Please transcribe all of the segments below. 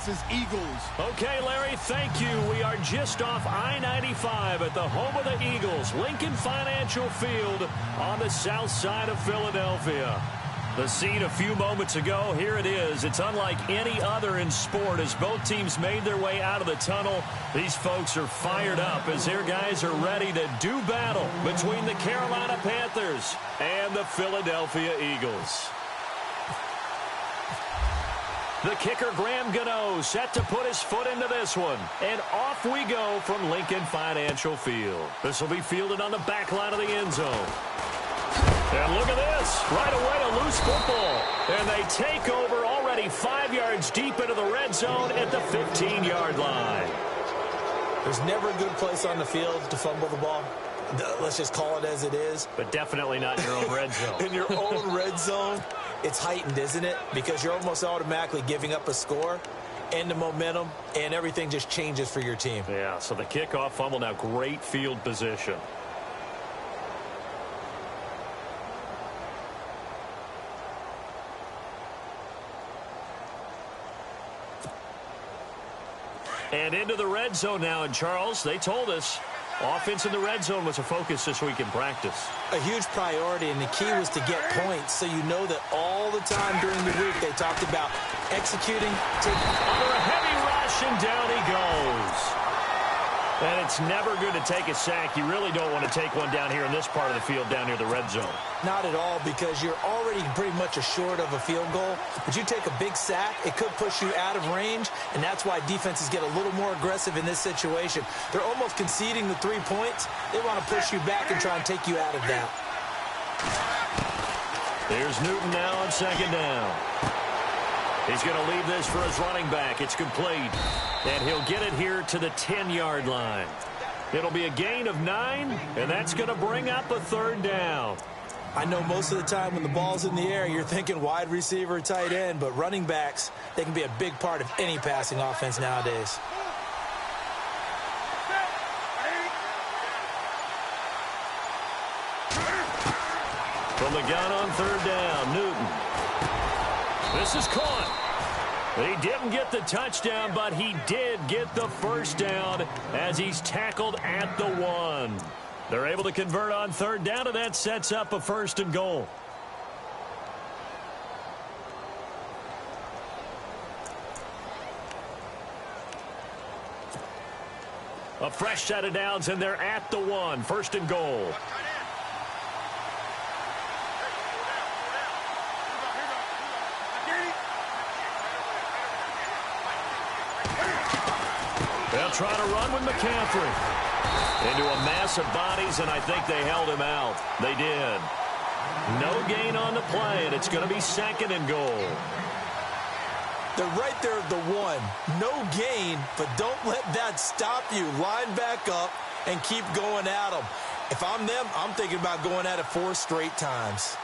defense's Eagles. Okay, Larry, thank you. We are just off I-95 at the home of the Eagles, Lincoln Financial Field on the south side of Philadelphia. The scene a few moments ago, here it is. It's unlike any other in sport as both teams made their way out of the tunnel. These folks are fired up as their guys are ready to do battle between the Carolina Panthers and the Philadelphia Eagles. The kicker, Graham Gano, set to put his foot into this one. And off we go from Lincoln Financial Field. This will be fielded on the back line of the end zone. And look at this. Right away, a loose football. And they take over already 5 yards deep into the red zone at the 15-yard line. There's never a good place on the field to fumble the ball. Let's just call it as it is. But definitely not in your own red zone. In your own red zone, it's heightened, isn't it? Because you're almost automatically giving up a score and the momentum, and everything just changes for your team. Yeah, so the kickoff fumble, now great field position. And into the red zone now. And, Charles, they told us offense in the red zone was a focus this week in practice. A huge priority, and the key was to get points. So you know that all the time during the week they talked about executing. Under a heavy rush, and down he goes. And it's never good to take a sack. You really don't want to take one down here in this part of the field down near the red zone. Not at all, because you're already pretty much assured of a field goal. But you take a big sack, it could push you out of range, and that's why defenses get a little more aggressive in this situation. They're almost conceding the 3 points. They want to push you back and try and take you out of that. There's Newton now on second down. He's going to leave this for his running back. It's complete. And he'll get it here to the 10-yard line. It'll be a gain of 9, and that's going to bring up a third down. I know most of the time when the ball's in the air, you're thinking wide receiver, tight end, but running backs, they can be a big part of any passing offense nowadays. From the gun on third down, Newton. This is caught. He didn't get the touchdown, but he did get the first down as he's tackled at the 1. They're able to convert on third down, and that sets up a 1st and goal. A fresh set of downs, and they're at the 1. 1st and goal. They'll try to run with McCaffrey. Into a mass of bodies, and I think they held him out. They did. No gain on the play, and it's going to be 2nd and goal. They're right there at the 1. No gain, but don't let that stop you. Line back up and keep going at them. If I'm them, I'm thinking about going at it 4 straight times.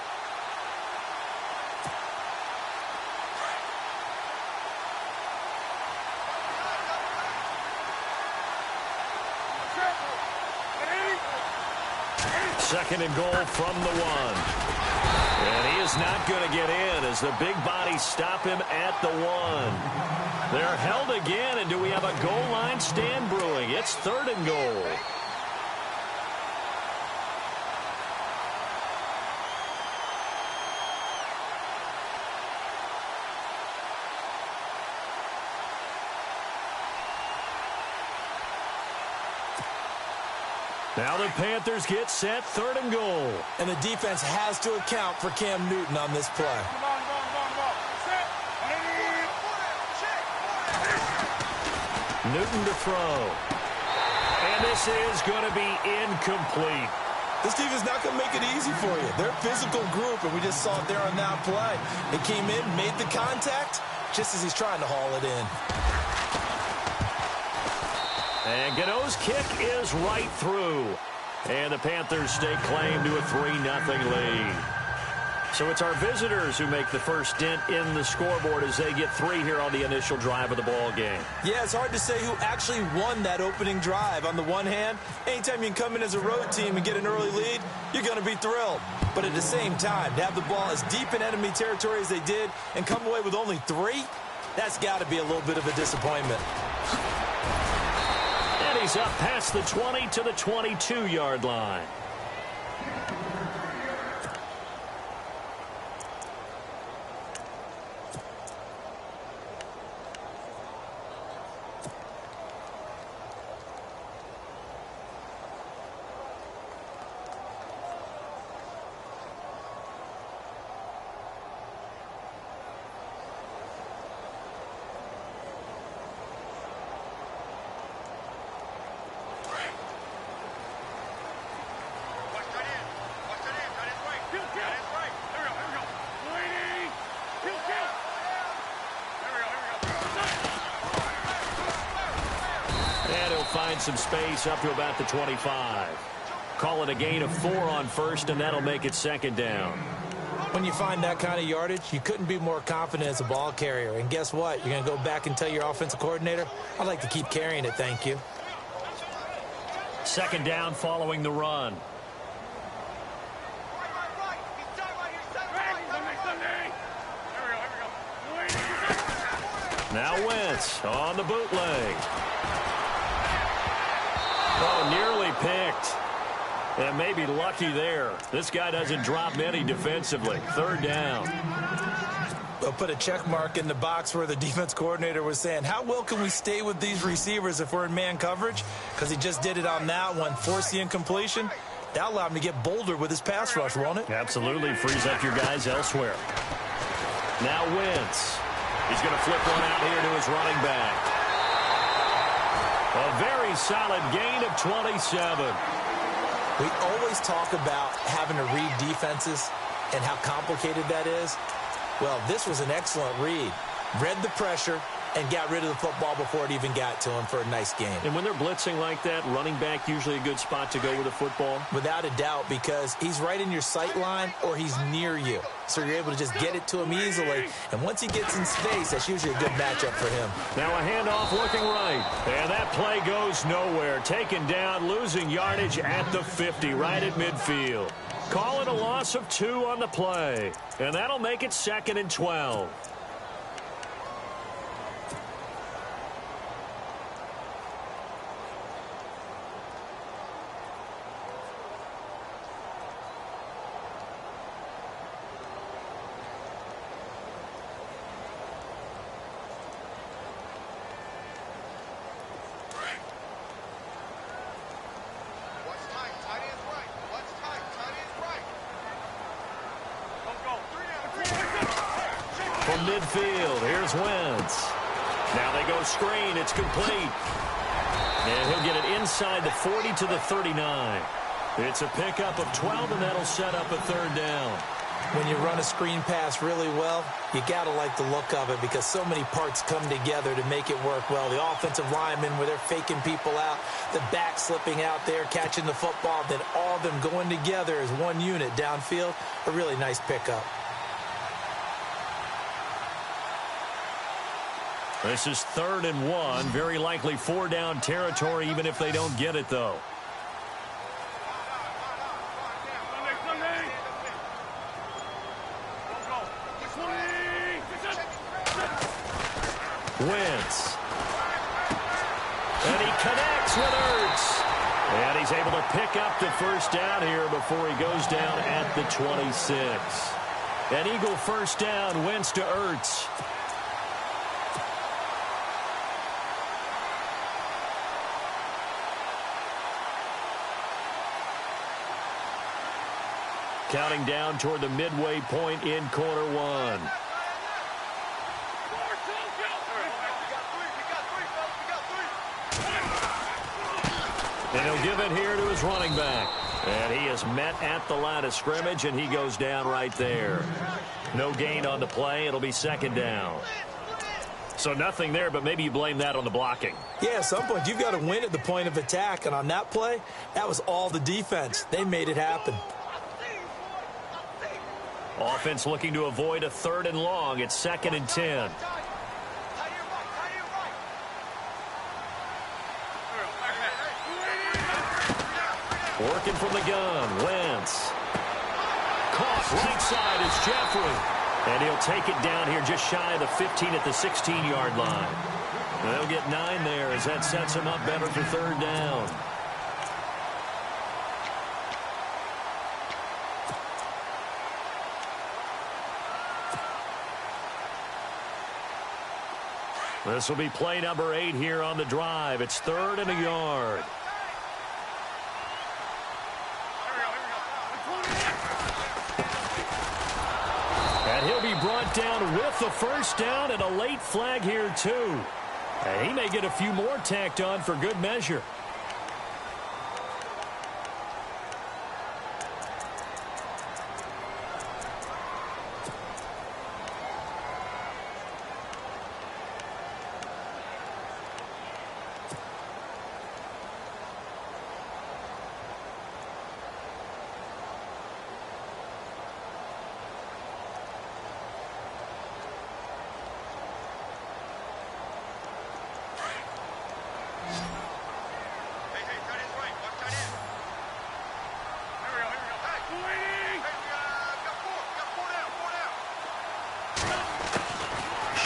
Second and goal from the 1. And he is not going to get in as the big bodies stop him at the 1. They're held again, and do we have a goal line stand brewing? It's 3rd and goal. Now the Panthers get set, 3rd and goal. And the defense has to account for Cam Newton on this play. Newton to throw. And this is going to be incomplete. This defense is not going to make it easy for you. They're a physical group, and we just saw it there on that play. They came in, made the contact, just as he's trying to haul it in. And Gano's kick is right through. And the Panthers stake claim to a 3-0 lead. So it's our visitors who make the first dent in the scoreboard as they get 3 here on the initial drive of the ball game. Yeah, it's hard to say who actually won that opening drive. On the one hand, anytime you can come in as a road team and get an early lead, you're going to be thrilled. But at the same time, to have the ball as deep in enemy territory as they did and come away with only 3, That's got to be a little bit of a disappointment. And he's up past the 20 to the 22-yard line. Find some space up to about the 25. Call it a gain of 4 on first, and that'll make it second down. When you find that kind of yardage, you couldn't be more confident as a ball carrier. And guess what? You're going to go back and tell your offensive coordinator, I'd like to keep carrying it, thank you. Second down following the run. Now Wentz on the bootleg. Oh, nearly picked. And maybe lucky there. This guy doesn't drop many defensively. Third down. They'll put a check mark in the box where the defense coordinator was saying, how well can we stay with these receivers if we're in man coverage? Because he just did it on that one. Force the incompletion. That allowed him to get bolder with his pass rush, won't it? Absolutely. Frees up your guys elsewhere. Now Wentz. He's going to flip one out here to his running back. A very solid gain of 27. We always talk about having to read defenses and how complicated that is. Well, this was an excellent read. Read the pressure and got rid of the football before it even got to him for a nice game. And when they're blitzing like that, running back usually a good spot to go with the football? Without a doubt, because he's right in your sight line or he's near you. So you're able to just get it to him easily. And once he gets in space, that's usually a good matchup for him. Now a handoff looking right. And that play goes nowhere. Taken down, losing yardage at the 50, right at midfield. Call it a loss of 2 on the play. And that'll make it second and 12. From midfield, here's Wentz. Now they go screen. It's complete. And he'll get it inside the 40 to the 39. It's a pickup of 12, and that'll set up a third down. When you run a screen pass really well, you got to like the look of it because so many parts come together to make it work well. The offensive linemen, where they're faking people out, the back slipping out there, catching the football, then all of them going together as one unit downfield. A really nice pickup. This is 3rd and 1. Very likely 4-down territory, even if they don't get it, though. Wentz. And he connects with Ertz. And he's able to pick up the first down here before he goes down at the 26. An Eagle first down, Wentz to Ertz. Counting down toward the midway point in quarter one. And he'll give it here to his running back. And he is met at the line of scrimmage, and he goes down right there. No gain on the play. It'll be second down. So nothing there, but maybe you blame that on the blocking. Yeah, at some point you've got to win at the point of attack. And on that play, that was all the defense. They made it happen. Offense looking to avoid a 3rd and long. It's 2nd and 10. Working from the gun, Wentz. Caught right side is Jeffrey. And he'll take it down here just shy of the 15 at the 16-yard line. They'll get 9 there as that sets him up better for third down. This will be play number 8 here on the drive. It's 3rd and a yard. And he'll be brought down with the first down and a late flag here too. And he may get a few more tacked on for good measure.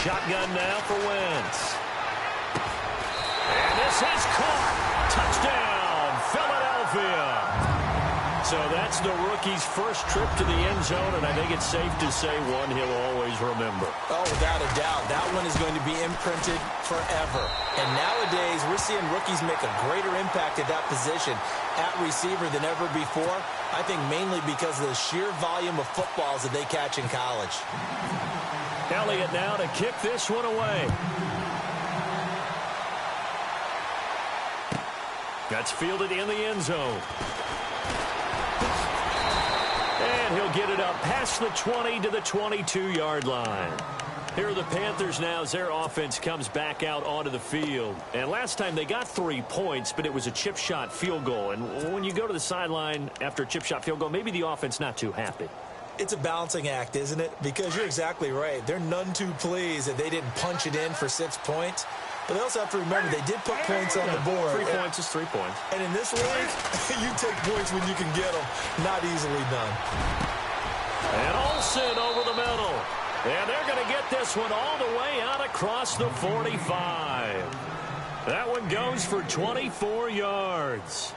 Shotgun now for Wentz. And this has caught. Touchdown, Philadelphia. So that's the rookie's first trip to the end zone, and I think it's safe to say one he'll always remember. Oh, without a doubt. That one is going to be imprinted forever. And nowadays, we're seeing rookies make a greater impact at that position at receiver than ever before. I think mainly because of the sheer volume of footballs that they catch in college. Elliott now to kick this one away. That's fielded in the end zone. And he'll get it up past the 20 to the 22-yard line. Here are the Panthers now as their offense comes back out onto the field. And last time they got 3 points, but it was a chip shot field goal. And when you go to the sideline after a chip shot field goal, maybe the offense not too happy. It's a balancing act, isn't it? Because you're exactly right. They're none too pleased that they didn't punch it in for 6 points. But they also have to remember they did put points on the board. 3 points is 3 points. And in this league, you take points when you can get them. Not easily done. And Olsen over the middle. And they're going to get this one all the way out across the 45. That one goes for 24 yards.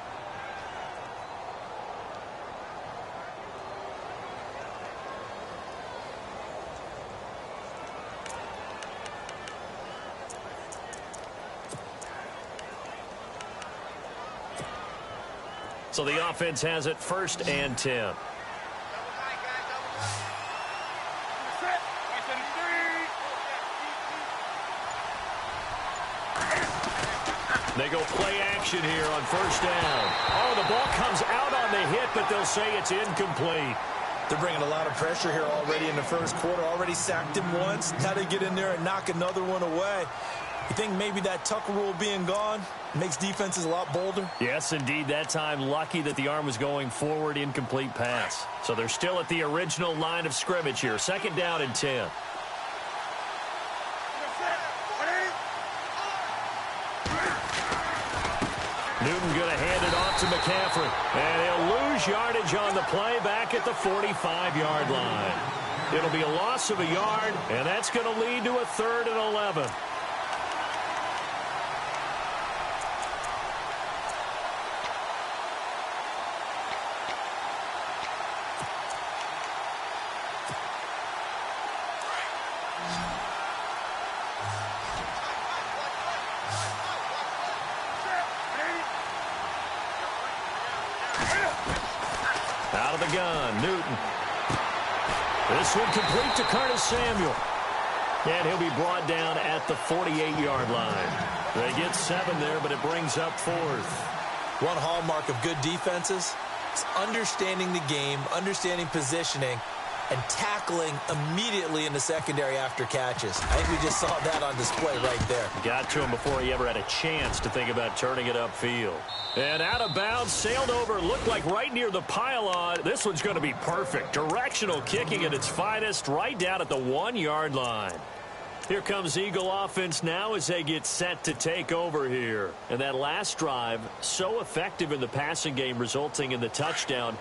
So the offense has it 1st and 10. They go play action here on 1st down. Oh, the ball comes out on the hit, but they'll say it's incomplete. They're bringing a lot of pressure here already in the first quarter. Already sacked him once. Now they get in there and knock another one away. You think maybe that Tucker rule being gone makes defenses a lot bolder? Yes, indeed. That time, lucky that the arm was going forward, incomplete pass. So they're still at the original line of scrimmage here. 2nd down and 10. Newton going to hand it off to McCaffrey. And he'll lose yardage on the play back at the 45-yard line. It'll be a loss of a yard, and that's going to lead to a 3rd and 11. Out of the gun, Newton. This one complete to Curtis Samuel. And he'll be brought down at the 48-yard line. They get 7 there, but it brings up 4th. One hallmark of good defenses is understanding the game, understanding positioning, and tackling immediately in the secondary after catches. I think we just saw that on display right there. Got to him before he ever had a chance to think about turning it upfield. And out of bounds, sailed over, looked like right near the pylon. This one's going to be perfect. Directional kicking at its finest, right down at the 1-yard line. Here comes Eagle offense now as they get set to take over here. And that last drive, so effective in the passing game, resulting in the touchdown.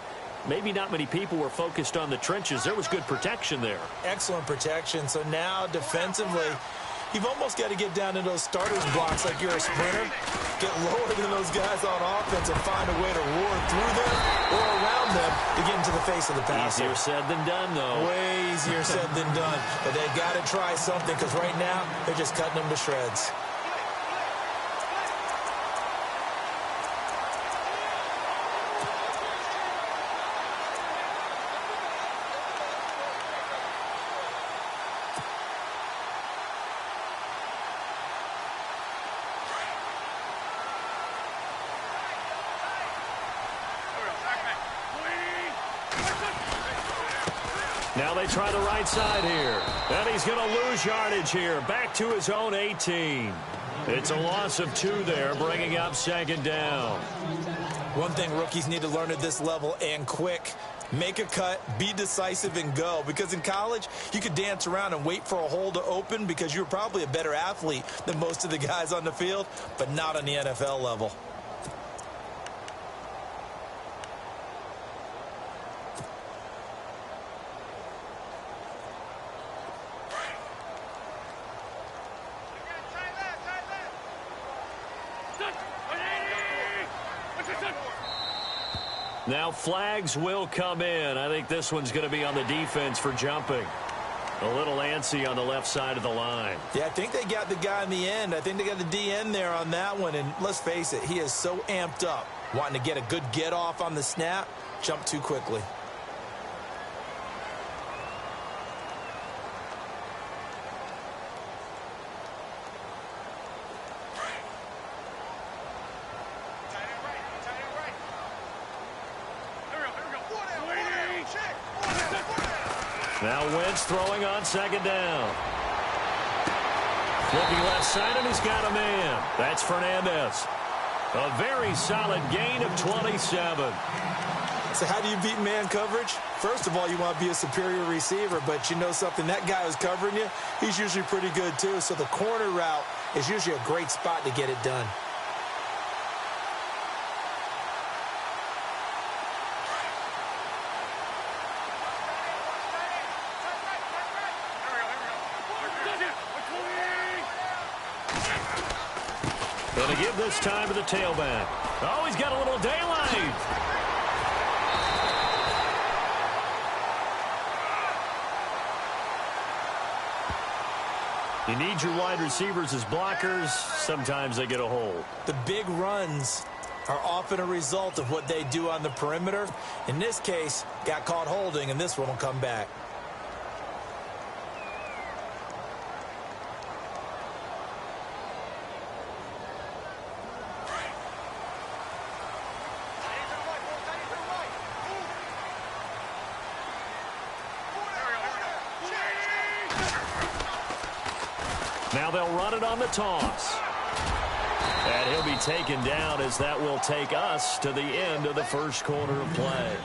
maybe not many people were focused on the trenches. There was good protection there. Excellent protection. So now defensively, you've almost got to get down to those starters blocks like you're a sprinter. Get lower than those guys on offense and find a way to roar through them or around them to get into the face of the passer. Easier said than done, though. Way easier said than done. But they've got to try something because right now they're just cutting them to shreds. Now they try the right side here. And he's going to lose yardage here. Back to his own 18. It's a loss of 2 there, bringing up second down. One thing rookies need to learn at this level, and quick, make a cut, be decisive, and go. Because in college, you could dance around and wait for a hole to open because you're probably a better athlete than most of the guys on the field, but not on the NFL level. Now flags will come in. I think this one's going to be on the defense for jumping. A little antsy on the left side of the line. Yeah, I think they got the guy in the end. I think they got the DN there on that one. And let's face it, he is so amped up, wanting to get a good get off on the snap, jump too quickly. Now Wentz throwing on second down. Looking left side, and he's got a man. That's Fernandez. A very solid gain of 27. So how do you beat man coverage? First of all, you want to be a superior receiver, but you know something, that guy who's covering you, he's usually pretty good too. So the corner route is usually a great spot to get it done. Going to give this time to the tailback. Oh, he's got a little daylight. You need your wide receivers as blockers. Sometimes they get a hold. The big runs are often a result of what they do on the perimeter. In this case, got caught holding, and this one will come back. Now they'll run it on the toss. And he'll be taken down as that will take us to the end of the first quarter of play.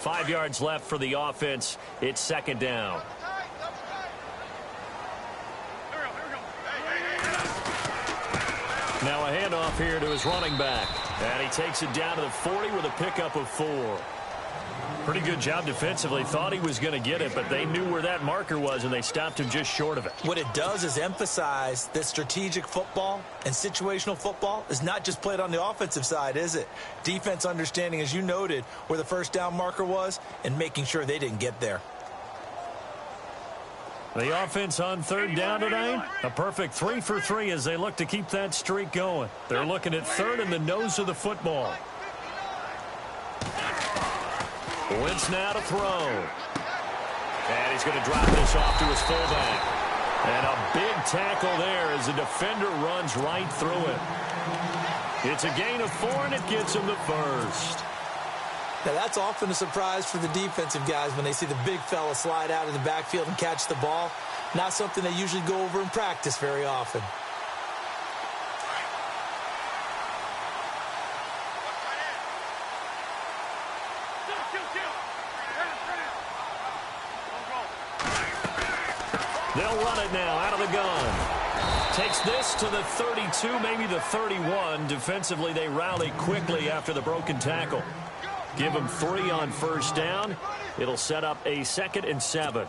5 yards left for the offense. It's second down. Now a handoff here to his running back. And he takes it down to the 40 with a pickup of 4. Pretty good job defensively. Thought he was going to get it, but they knew where that marker was, and they stopped him just short of it. What it does is emphasize that strategic football and situational football is not just played on the offensive side, is it? Defense understanding, as you noted, where the first down marker was and making sure they didn't get there. The offense on third down tonight, a perfect 3 for 3 as they look to keep that streak going. They're looking at third in the nose of the football. Wentz now to throw. And he's going to drop this off to his fullback. And a big tackle there as the defender runs right through it. It's a gain of 4, and it gets him the first. Now, that's often a surprise for the defensive guys when they see the big fella slide out of the backfield and catch the ball. Not something they usually go over in practice very often. They'll run it now out of the gun. Takes this to the 32, maybe the 31. Defensively, they rally quickly after the broken tackle. Give them 3 on first down. It'll set up a 2nd and 7.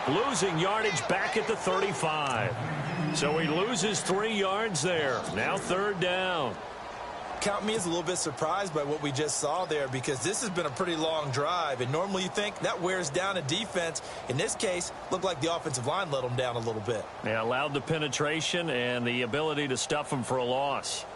Losing yardage back at the 35. So he loses 3 yards there. Now third down. Count me as a little bit surprised by what we just saw there, because this has been a pretty long drive, and normally you think that wears down a defense. In this case, looked like the offensive line let them down a little bit. They allowed the penetration and the ability to stuff them for a loss.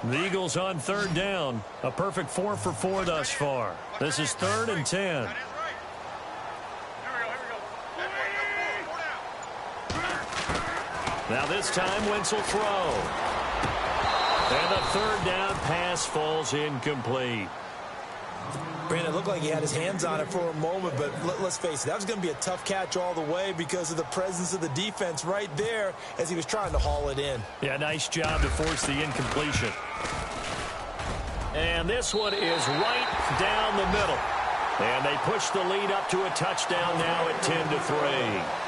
The Eagles on third down. A perfect 4 for 4 thus far. This is 3rd and 10. Now this time Wentz will throw. And the third down pass falls incomplete. Brandon, it looked like he had his hands on it for a moment, but let's face it, that was going to be a tough catch all the way because of the presence of the defense right there as he was trying to haul it in. Yeah, nice job to force the incompletion. And this one is right down the middle. And they push the lead up to a touchdown now at 10-3.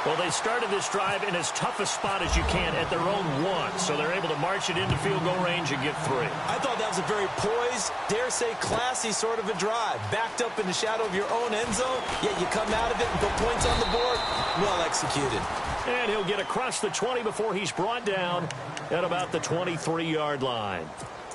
Well, they started this drive in as tough a spot as you can at their own 1, so they're able to march it into field goal range and get 3. I thought that was a very poised, dare say classy sort of a drive. Backed up in the shadow of your own end zone, yet you come out of it and put points on the board. Well executed. And he'll get across the 20 before he's brought down at about the 23-yard line.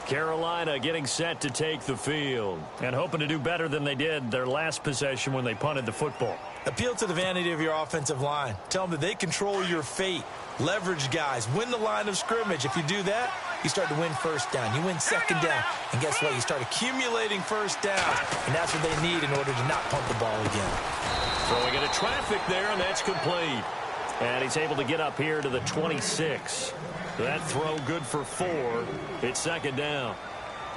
Carolina getting set to take the field and hoping to do better than they did their last possession when they punted the football. Appeal to the vanity of your offensive line. Tell them that they control your fate. Leverage guys. Win the line of scrimmage. If you do that, you start to win first down. You win second down. And guess what? You start accumulating first downs. And that's what they need in order to not punt the ball again. Throwing into traffic there, and that's complete. And he's able to get up here to the 26. That throw good for 4. It's second down.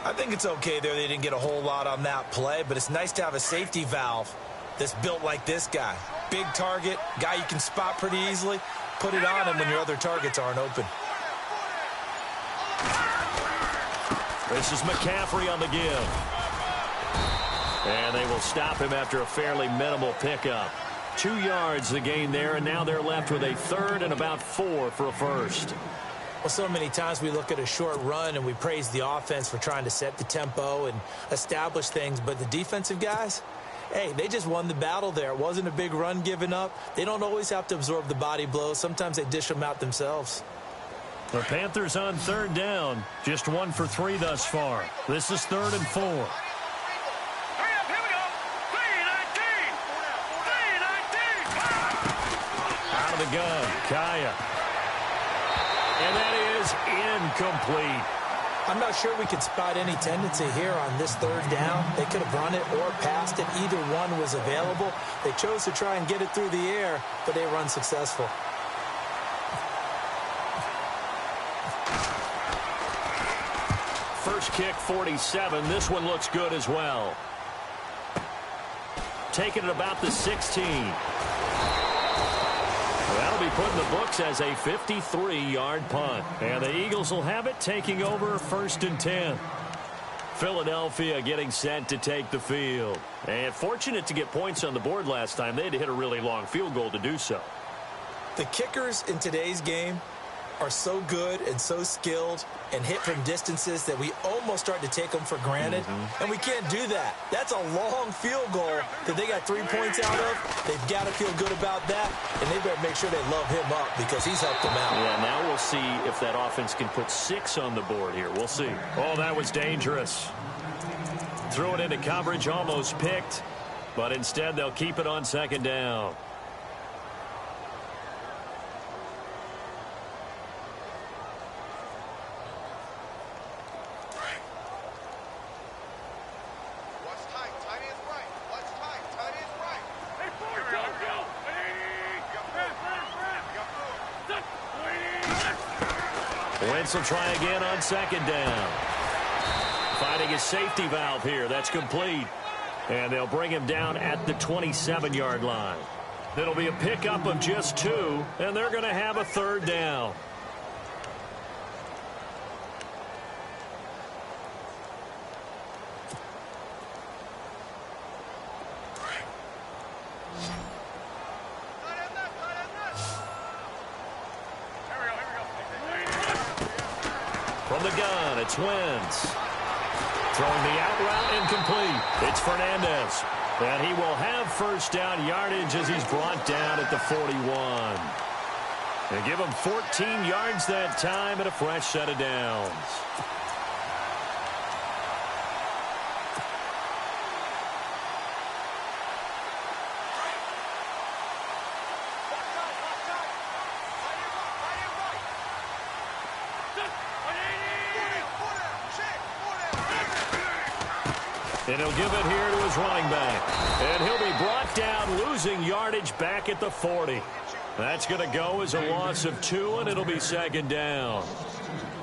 I think it's okay there. They didn't get a whole lot on that play, but it's nice to have a safety valve that's built like this guy. Big target, guy you can spot pretty easily. Put it on him when your other targets aren't open. This is McCaffrey on the give. And they will stop him after a fairly minimal pickup. 2 yards the gain there, and now they're left with a third and about 4 for a first. Well, so many times we look at a short run and we praise the offense for trying to set the tempo and establish things, but the defensive guys, hey, they just won the battle there. It wasn't a big run given up. They don't always have to absorb the body blows. Sometimes they dish them out themselves. The Panthers on third down, just 1 for 3 thus far. This is 3rd and 4. Out of the gun, Kaya. And that is incomplete. I'm not sure we could spot any tendency here on this third down. They could have run it or passed it. Either one was available. They chose to try and get it through the air, but they were unsuccessful. First kick, 47. This one looks good as well. Taking it about the 16. That'll be put in the books as a 53-yard punt. And the Eagles will have it, taking over 1st and 10. Philadelphia getting set to take the field. And fortunate to get points on the board last time. They had to hit a really long field goal to do so. The kickers in today's game are so good and so skilled and hit from distances that we almost start to take them for granted. And we can't do that. That's a long field goal that they got 3 points out of. They've got to feel good about that, and they better make sure they love him up because he's helped them out. Yeah, now we'll see if that offense can put 6 on the board here. We'll see. Oh, that was dangerous. Threw it into coverage, almost picked, but instead they'll keep it on 2nd down. Wentz will try again on 2nd down. Finding his safety valve here. That's complete. And they'll bring him down at the 27-yard line. It'll be a pickup of just 2, and they're going to have a 3rd down. From the gun, it's Wentz. Throwing the out route incomplete. It's Fernandez. And he will have 1st down yardage as he's brought down at the 41. They give him 14 yards that time and a fresh set of downs. And he'll give it here to his running back. And he'll be brought down, losing yardage back at the 40. That's going to go as a loss of 2, and it'll be 2nd down.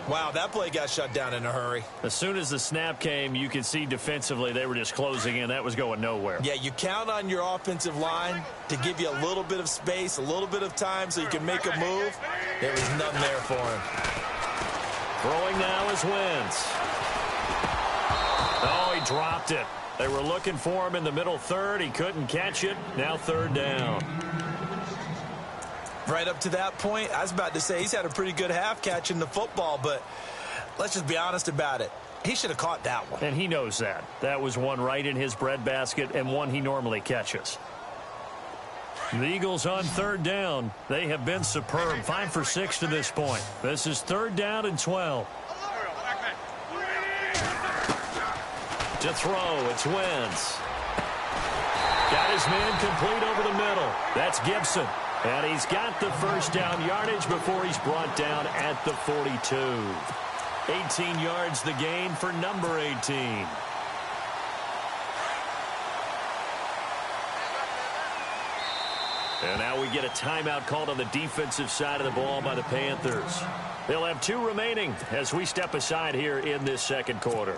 Wow, that play got shut down in a hurry. As soon as the snap came, you could see defensively they were just closing in. That was going nowhere. Yeah, you count on your offensive line to give you a little bit of space, a little bit of time so you can make a move. There was nothing there for him. Throwing now is Wentz. Oh, he dropped it. They were looking for him in the middle third. He couldn't catch it. Now 3rd down. Right up to that point, I was about to say he's had a pretty good half catching the football, but let's just be honest about it. He should have caught that one. And he knows that. That was one right in his breadbasket and one he normally catches. The Eagles on 3rd down. They have been superb. 5 for 6 to this point. This is 3rd down and 12. To throw, it's Wentz. Got his man complete over the middle. That's Gibson. And he's got the 1st down yardage before he's brought down at the 42. 18 yards the gain for number 18. And now we get a timeout called on the defensive side of the ball by the Panthers. They'll have 2 remaining as we step aside here in this second quarter.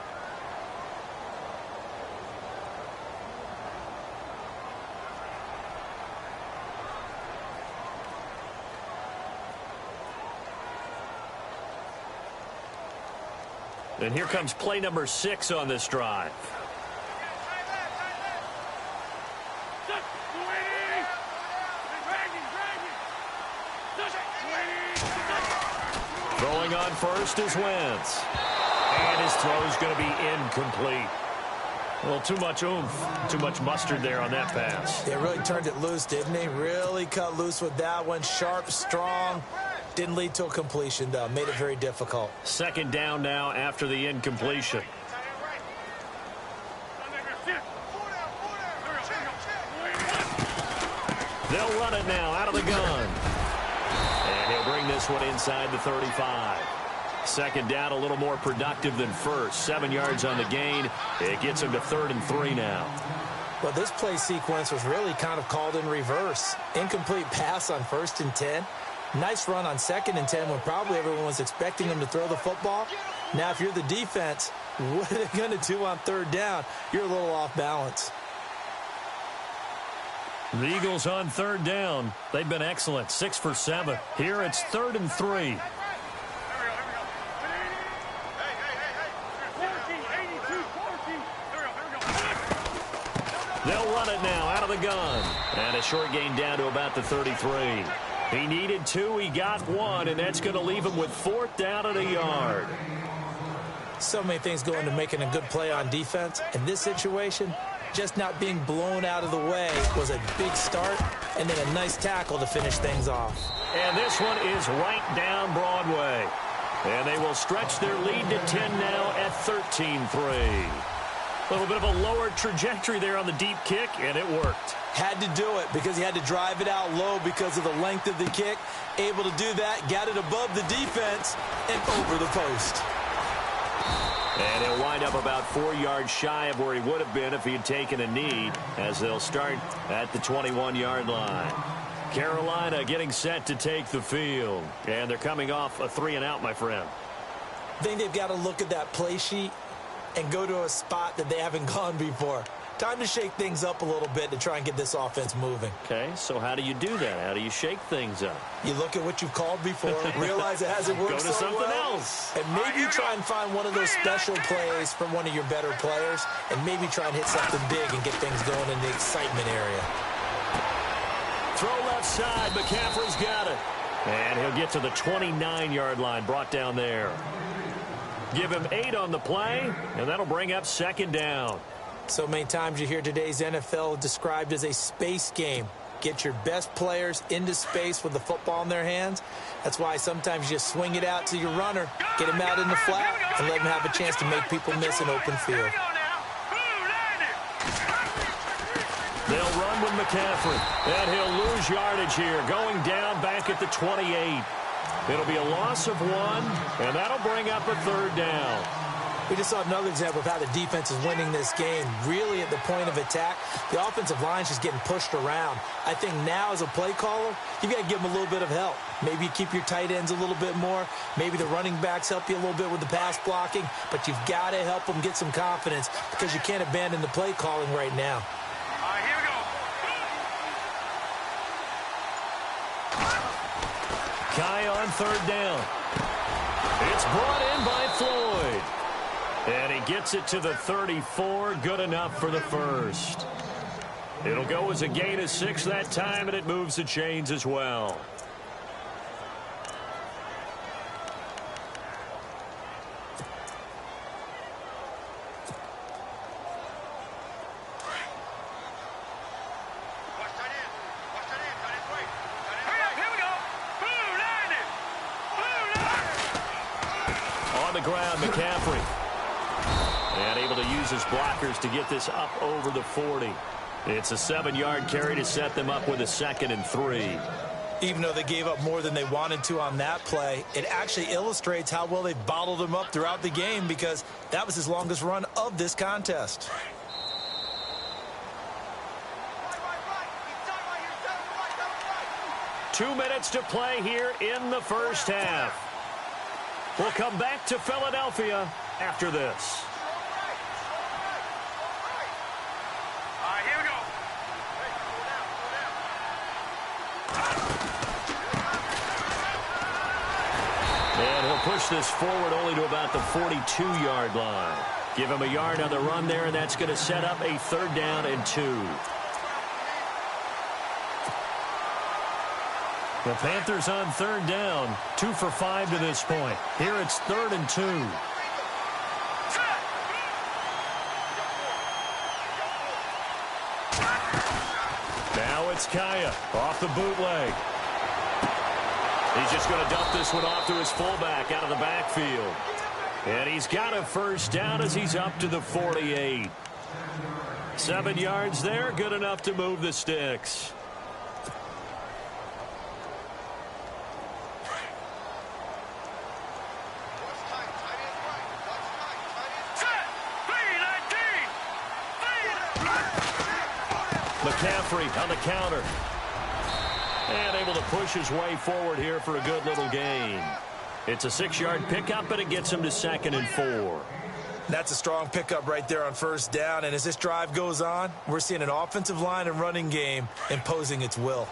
And here comes play number 6 on this drive. Throwing on first is Wentz. And his throw is going to be incomplete. Well, too much oomph, too much mustard there on that pass. They really turned it loose, didn't they? Really cut loose with that one. Sharp, strong. Didn't lead to a completion, though. Made it very difficult. Second down now after the incompletion. They'll run it now out of the gun. And he'll bring this one inside the 35. Second down, a little more productive than first. 7 yards on the gain. It gets him to 3rd and 3 now. Well, this play sequence was really kind of called in reverse. Incomplete pass on 1st and 10. Nice run on 2nd and 10 when probably everyone was expecting him to throw the football. Now, if you're the defense, what are they going to do on 3rd down? You're a little off balance. The Eagles on 3rd down. They've been excellent, 6 for 7. Here it's 3rd and 3. They'll run it now out of the gun. And a short gain down to about the 33. He needed 2, he got 1, and that's going to leave him with 4th down and a yard. So many things go into making a good play on defense. In this situation, just not being blown out of the way was a big start, and then a nice tackle to finish things off. And this one is right down Broadway. And they will stretch their lead to 10 now at 13-3. A little bit of a lower trajectory there on the deep kick, and it worked. Had to do it because he had to drive it out low because of the length of the kick. Able to do that, got it above the defense, and over the post. And he'll wind up about 4 yards shy of where he would have been if he had taken a knee, as they'll start at the 21-yard line. Carolina getting set to take the field. And they're coming off a 3-and-out, my friend. I think they've got to look at that play sheet and go to a spot that they haven't gone before. Time to shake things up a little bit to try and get this offense moving. Okay, so how do you do that? How do you shake things up? You look at what you've called before, realize it hasn't worked Go to something else. And maybe try and find one of those special plays from one of your better players, and maybe try and hit something big and get things going in the excitement area. Throw left side, McCaffrey's got it. And he'll get to the 29-yard line, brought down there. Give him 8 on the play, and that'll bring up 2nd down. So many times you hear today's NFL described as a space game. Get your best players into space with the football in their hands. That's why sometimes you swing it out to your runner, get him out in the flat, and let him have a chance to make people miss an open field. They'll run with McCaffrey, and he'll lose yardage here, going down back at the 28. It'll be a loss of 1, and that'll bring up a 3rd down. We just saw another example of how the defense is winning this game. Really at the point of attack, the offensive line's just getting pushed around. I think now as a play caller, you've got to give them a little bit of help. Maybe you keep your tight ends a little bit more. Maybe the running backs help you a little bit with the pass blocking. But you've got to help them get some confidence because you can't abandon the play calling right now. All right, here we go. Kai on 3rd down. It's brought in by Floyd. And he gets it to the 34. Good enough for the first. It'll go as a gain of 6 that time, and it moves the chains as well. On the ground, McCaffrey. And able to use his blockers to get this up over the 40. It's a 7-yard carry to set them up with a 2nd and 3. Even though they gave up more than they wanted to on that play, it actually illustrates how well they've bottled him up throughout the game because that was his longest run of this contest. 2 minutes to play here in the first half. We'll come back to Philadelphia after this. And he'll push this forward only to about the 42-yard line. Give him a yard on the run there, and that's going to set up a 3rd down and 2. The Panthers on 3rd down, 2 for 5 to this point. Here it's 3rd and 2. Now it's Kaya off the bootleg. He's just going to dump this one off to his fullback out of the backfield. And he's got a 1st down as he's up to the 48. 7 yards there, good enough to move the sticks. McCaffrey on the counter. And able to push his way forward here for a good little gain. It's a 6-yard pickup, and it gets him to 2nd and 4. That's a strong pickup right there on 1st down. And as this drive goes on, we're seeing an offensive line and running game imposing its will.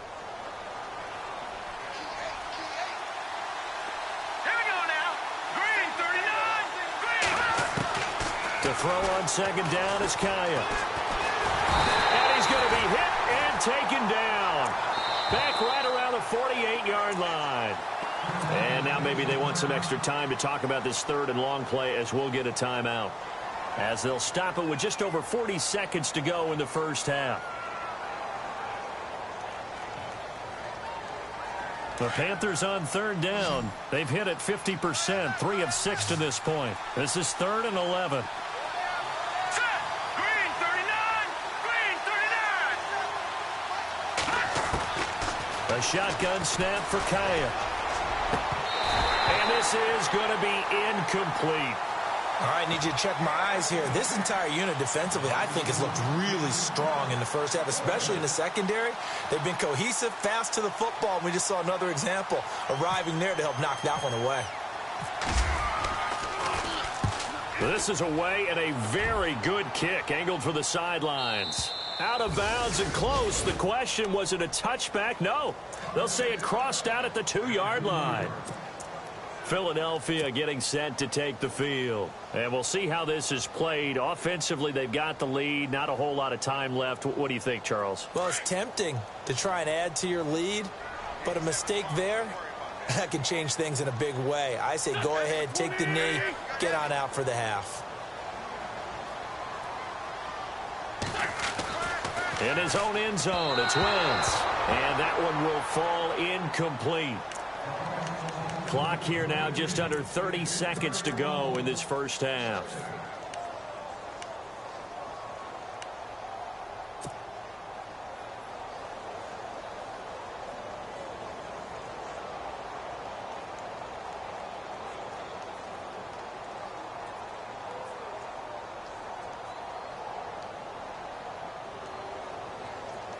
Here we go now. Green, 39. Green. To throw on 2nd down is Kaya. And he's going to be hit and taken down. Back right around the 48-yard line. And now maybe they want some extra time to talk about this 3rd and long play as we'll get a timeout. As they'll stop it with just over 40 seconds to go in the first half. The Panthers on 3rd down. They've hit it 50%, 3 of 6 to this point. This is 3rd and 11. A shotgun snap for Kaya. And this is going to be incomplete. All right, need you to check my eyes here. This entire unit defensively, I think, has looked really strong in the first half, especially in the secondary. They've been cohesive, fast to the football. We just saw another example arriving there to help knock that one away. This is away and a very good kick angled for the sidelines. Out of bounds and close. The question, was it a touchback? No. They'll say it crossed out at the 2-yard line. Philadelphia getting set to take the field. And we'll see how this is played. Offensively, they've got the lead. Not a whole lot of time left. What do you think, Charles? Well, it's tempting to try and add to your lead, but a mistake there, that can change things in a big way. I say go ahead, take the knee, get on out for the half. In his own end zone, it's Wentz. And that one will fall incomplete. Clock here now, just under 30 seconds to go in this first half.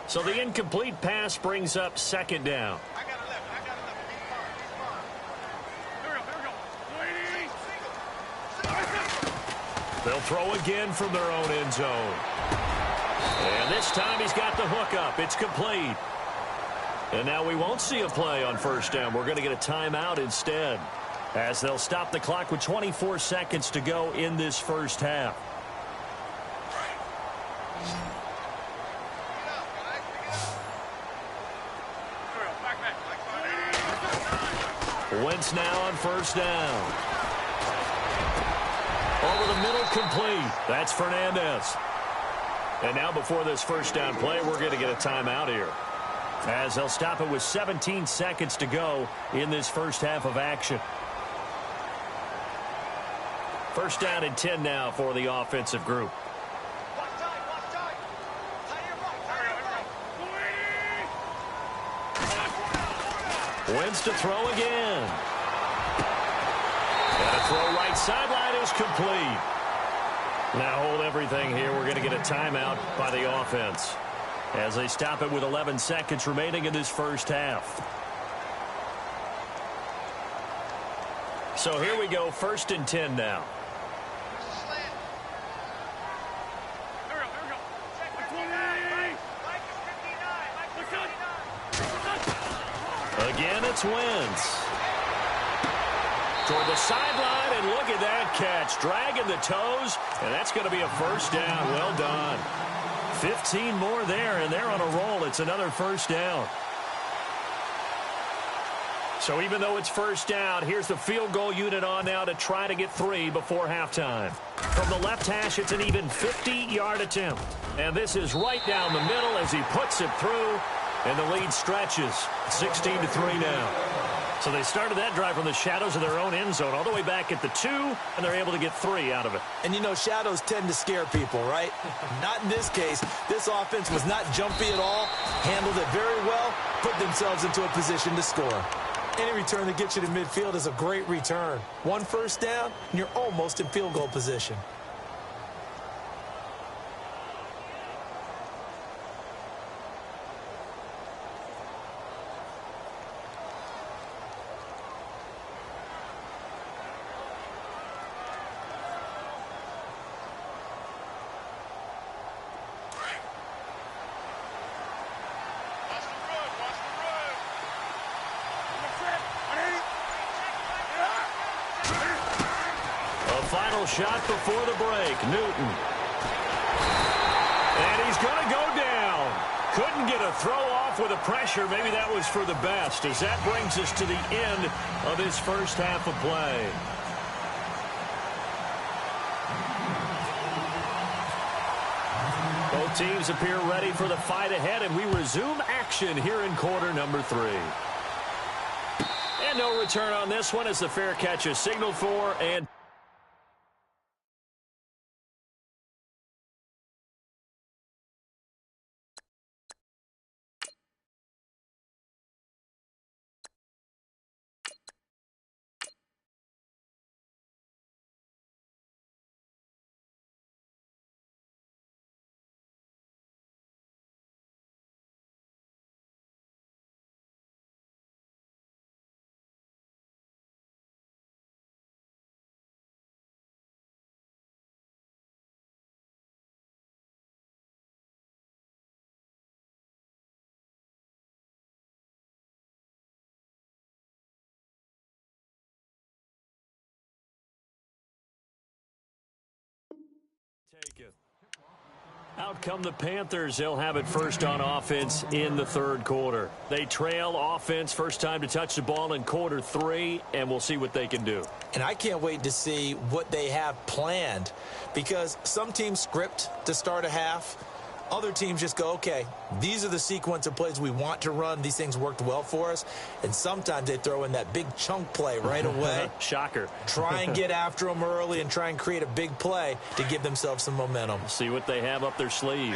So the incomplete pass brings up 2nd down. They'll throw again from their own end zone. And this time he's got the hook up. It's complete. And now we won't see a play on 1st down. We're going to get a timeout instead, as they'll stop the clock with 24 seconds to go in this first half. Wentz now on 1st down. Over the middle, complete. That's Fernandez. And now before this 1st down play, we're going to get a timeout here, as they'll stop it with 17 seconds to go in this first half of action. 1st down and 10 now for the offensive group. Wentz to throw again. And a throw right sideline is complete. Now hold everything here. We're going to get a timeout by the offense, as they stop it with 11 seconds remaining in this first half. So here we go, 1st and 10 now. Again, it's Wentz. Toward the sideline, and look at that catch. Dragging the toes, and that's going to be a 1st down. Well done. 15 more there, and they're on a roll. It's another 1st down. So even though it's 1st down, here's the field goal unit on now to try to get 3 before halftime. From the left hash, it's an even 50-yard attempt. And this is right down the middle as he puts it through, and the lead stretches. 16-3 now. So they started that drive from the shadows of their own end zone all the way back at the 2, and they're able to get 3 out of it. And, you know, shadows tend to scare people, right? Not in this case. This offense was not jumpy at all, handled it very well, put themselves into a position to score. Any return that gets you to midfield is a great return. 1 1st down, and you're almost in field goal position. Final shot before the break. Newton. And he's going to go down. Couldn't get a throw off with the pressure. Maybe that was for the best, as that brings us to the end of this 1st half of play. Both teams appear ready for the fight ahead, and we resume action here in quarter number 3. And no return on this one as the fair catch is signaled for, and take it. Out come the Panthers. They'll have it first on offense in the 3rd quarter. They trail offense, first time to touch the ball in quarter 3, and we'll see what they can do. And I can't wait to see what they have planned, because some teams script to start a half. Other teams just go, okay, these are the sequence of plays we want to run. These things worked well for us. And sometimes they throw in that big chunk play right away. Shocker. Try and get after them early and try and create a big play to give themselves some momentum. See what they have up their sleeve.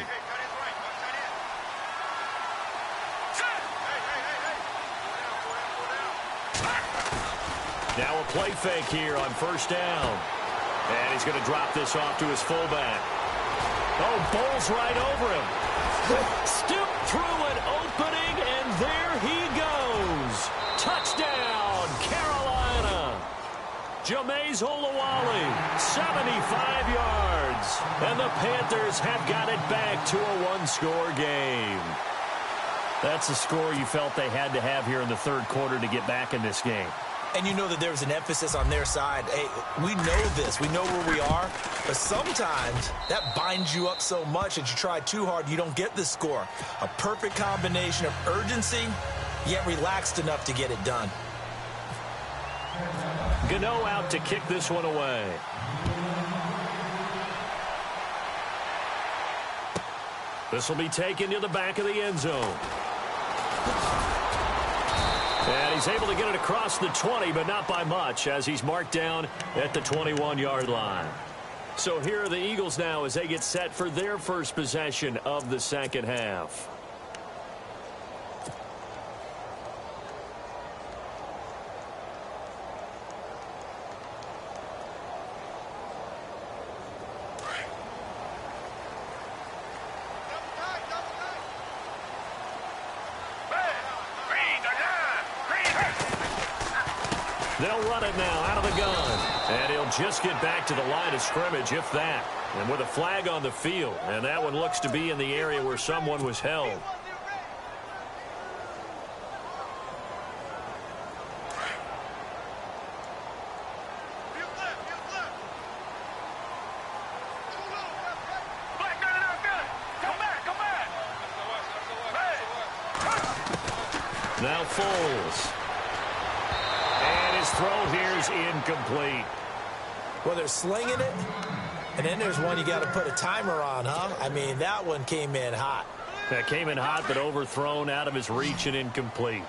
Now a play fake here on 1st down. And he's going to drop this off to his fullback. Oh, bowls right over him. Step through an opening, and there he goes. Touchdown, Carolina. Jameis Olawale, 75 yards. And the Panthers have got it back to a 1-score game. That's the score you felt they had to have here in the 3rd quarter to get back in this game. And you know that there's an emphasis on their side. Hey, we know this. We know where we are. But sometimes that binds you up so much that you try too hard, you don't get the score. A perfect combination of urgency, yet relaxed enough to get it done. Gano out to kick this one away. This will be taken to the back of the end zone. And he's able to get it across the 20, but not by much, as he's marked down at the 21-yard line. So here are the Eagles now as they get set for their first possession of the 2nd half. They'll They'll run it now out of the gun. And he'll just get back to the line of scrimmage, if that. And with a flag on the field. And that one looks to be in the area where someone was held. Now Foles. And his throw here is incomplete. Well, they're slinging it, and then there's one you got to put a timer on, huh? I mean, that one came in hot. That came in hot, but overthrown out of his reach and incomplete.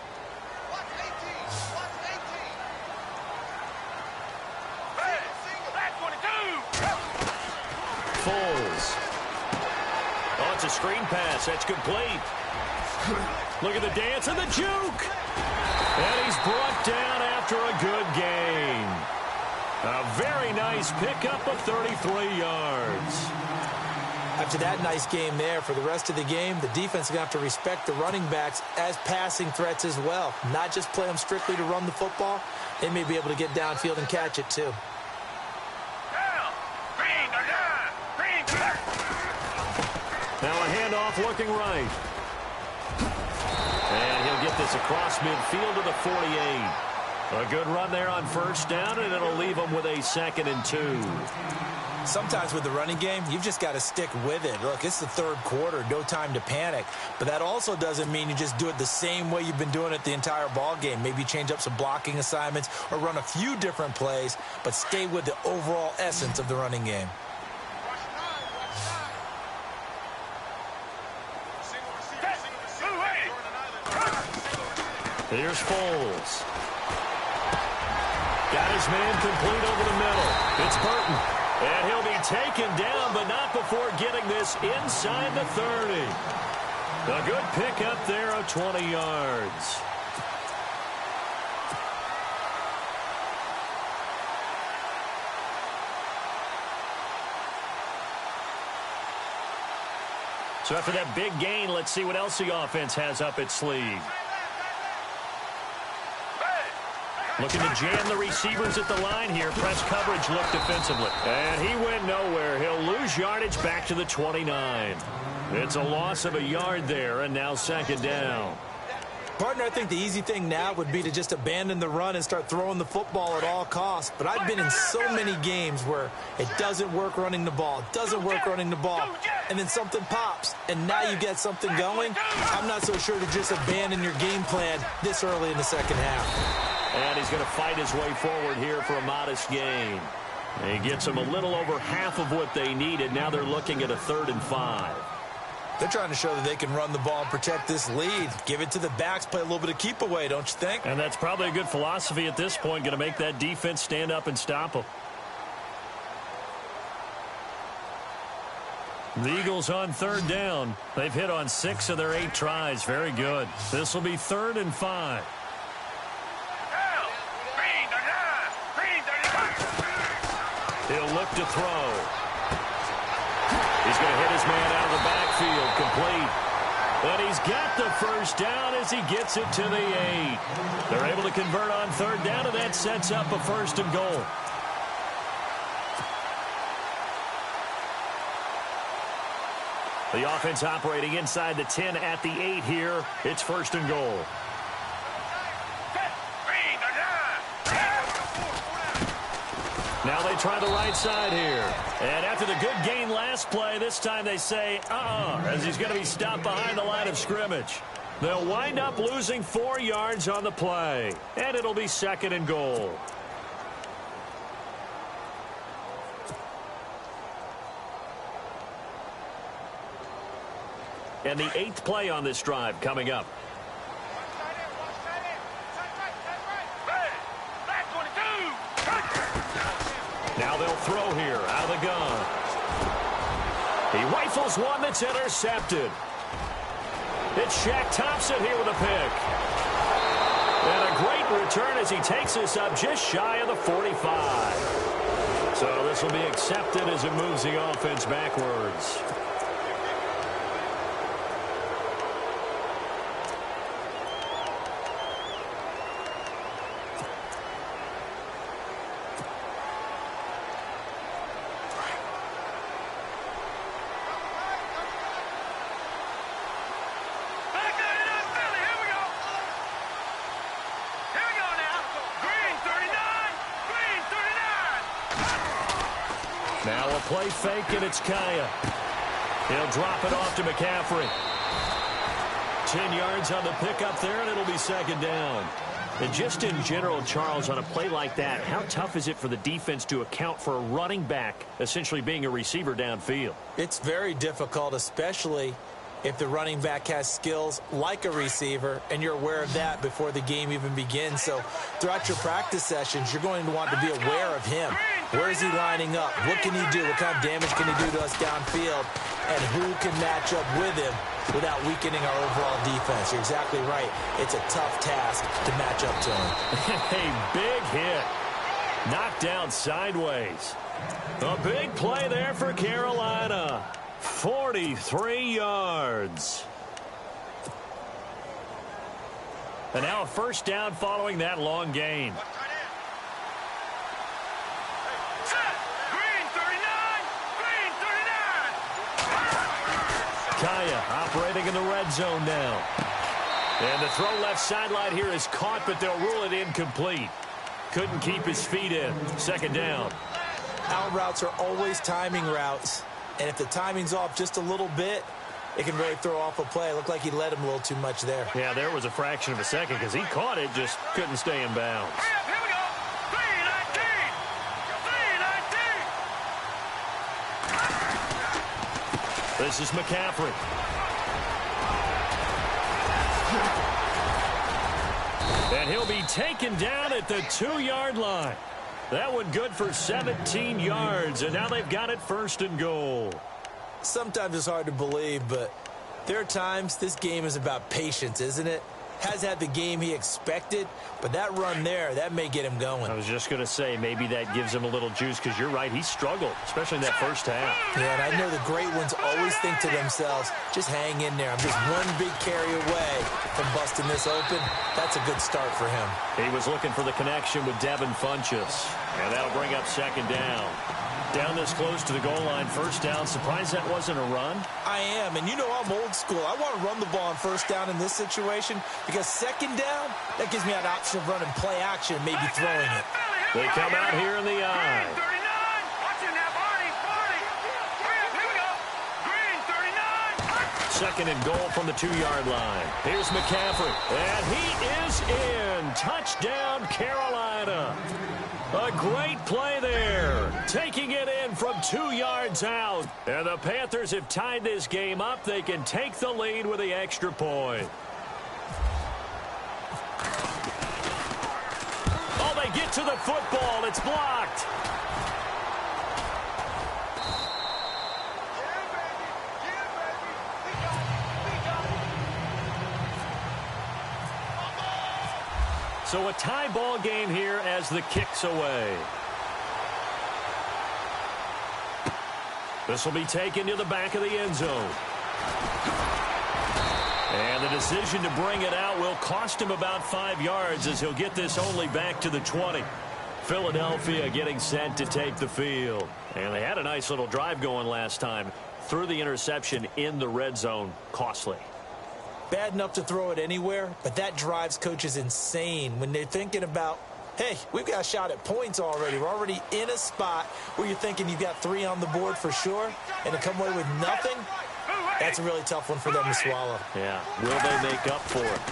Foles. Oh, it's a screen pass. That's complete. Look at the dance and the juke. And he's brought down after a good gain. A very nice pickup of 33 yards. After that nice game there, for the rest of the game, the defense is going to have to respect the running backs as passing threats as well. Not just play them strictly to run the football. They may be able to get downfield and catch it too. Now a handoff looking right. And he'll get this across midfield to the 48. A good run there on first down, and it'll leave him with a 2nd and 2. Sometimes with the running game, you've just got to stick with it. Look, it's the third quarter, no time to panic. But that also doesn't mean you just do it the same way you've been doing it the entire ball game. Maybe change up some blocking assignments or run a few different plays, but stay with the overall essence of the running game. Here's Foles. Got his man complete over the middle. It's Burton. And he'll be taken down, but not before getting this inside the 30. A good pickup there of 20 yards. So after that big gain, let's see what else the offense has up its sleeve. Looking to jam the receivers at the line here. Press coverage look defensively. And he went nowhere. He'll lose yardage back to the 29. It's a loss of a yard there, and now 2nd down. Partner, I think the easy thing now would be to just abandon the run and start throwing the football at all costs. But I've been in so many games where it doesn't work running the ball. It doesn't work running the ball. And then something pops, and now you get something going. I'm not so sure to just abandon your game plan this early in the second half. And he's going to fight his way forward here for a modest gain. And he gets them a little over half of what they needed. Now they're looking at a 3rd and 5. They're trying to show that they can run the ball and protect this lead. Give it to the backs, play a little bit of keep away, don't you think? And that's probably a good philosophy at this point. Going to make that defense stand up and stop them. The Eagles on 3rd down. They've hit on 6 of their 8 tries. Very good. This will be 3rd and 5. He'll look to throw. He's going to hit his man out of the backfield, complete. But he's got the first down as he gets it to the 8. They're able to convert on 3rd down, and that sets up a 1st and goal. The offense operating inside the 10 at the 8 here. It's 1st and goal. Now they try the right side here. And after the good gain last play, this time they say, as he's going to be stopped behind the line of scrimmage. They'll wind up losing 4 yards on the play. And it'll be 2nd and goal. And the 8th play on this drive coming up. Now they'll throw here out of the gun. He rifles one that's intercepted. It's Shaq Thompson here with a pick. And a great return as he takes this up just shy of the 45. So this will be accepted as it moves the offense backwards. Now a play fake, and it's Kaya. He'll drop it off to McCaffrey. 10 yards on the pickup there, and it'll be second down. And just in general, Charles, on a play like that, how tough is it for the defense to account for a running back essentially being a receiver downfield? It's very difficult, especially if the running back has skills like a receiver, and you're aware of that before the game even begins. So throughout your practice sessions, you're going to want to be aware of him. Where is he lining up? What can he do? What kind of damage can he do to us downfield? And who can match up with him without weakening our overall defense? You're exactly right. It's a tough task to match up to him. A big hit. Knocked down sideways. A big play there for Carolina. 43 yards. And now a first down following that long gain. Kaya operating in the red zone now. And the throw left sideline here is caught, but they'll rule it incomplete. Couldn't keep his feet in. Second down. Out routes are always timing routes. And if the timing's off just a little bit, it can really throw off a play. It looked like he led him a little too much there. Yeah, there was a fraction of a second because he caught it, just couldn't stay in bounds. Here we go. 319. 319. This is McCaffrey. And he'll be taken down at the 2-yard line. That one good for 17 yards, and now they've got it first and goal. Sometimes it's hard to believe, but there are times this game is about patience, isn't it? Has had the game he expected, but that run there, that may get him going. I was just going to say, maybe that gives him a little juice, because you're right, he struggled, especially in that first half. Yeah, and I know the great ones always think to themselves, just hang in there. I'm just one big carry away from busting this open. That's a good start for him. He was looking for the connection with Devin Funchess, and that'll bring up second down. Down this close to the goal line, first down. Surprised that wasn't a run? I am, and you know I'm old school. I want to run the ball on first down in this situation because second down, that gives me an option of running play action and maybe throwing it. They come out here in the eye. 39. Watch it now, Barney. Here we go. Green 39. Second and goal from the 2-yard line. Here's McCaffrey, and he is in. Touchdown, Carolina. A great play there. Taking it in from 2 yards out. And the Panthers have tied this game up. They can take the lead with the extra point. Oh, they get to the football. It's blocked. So a tie ball game here as the kick's away. This will be taken to the back of the end zone. And the decision to bring it out will cost him about 5 yards as he'll get this only back to the 20. Philadelphia getting set to take the field. And they had a nice little drive going last time. Threw the interception in the red zone. Costly. Bad enough to throw it anywhere, but that drives coaches insane when they're thinking about, hey, we've got a shot at points already. We're already in a spot where you're thinking you've got 3 on the board for sure, and to come away with nothing, that's a really tough one for them to swallow. Yeah, will they make up for it?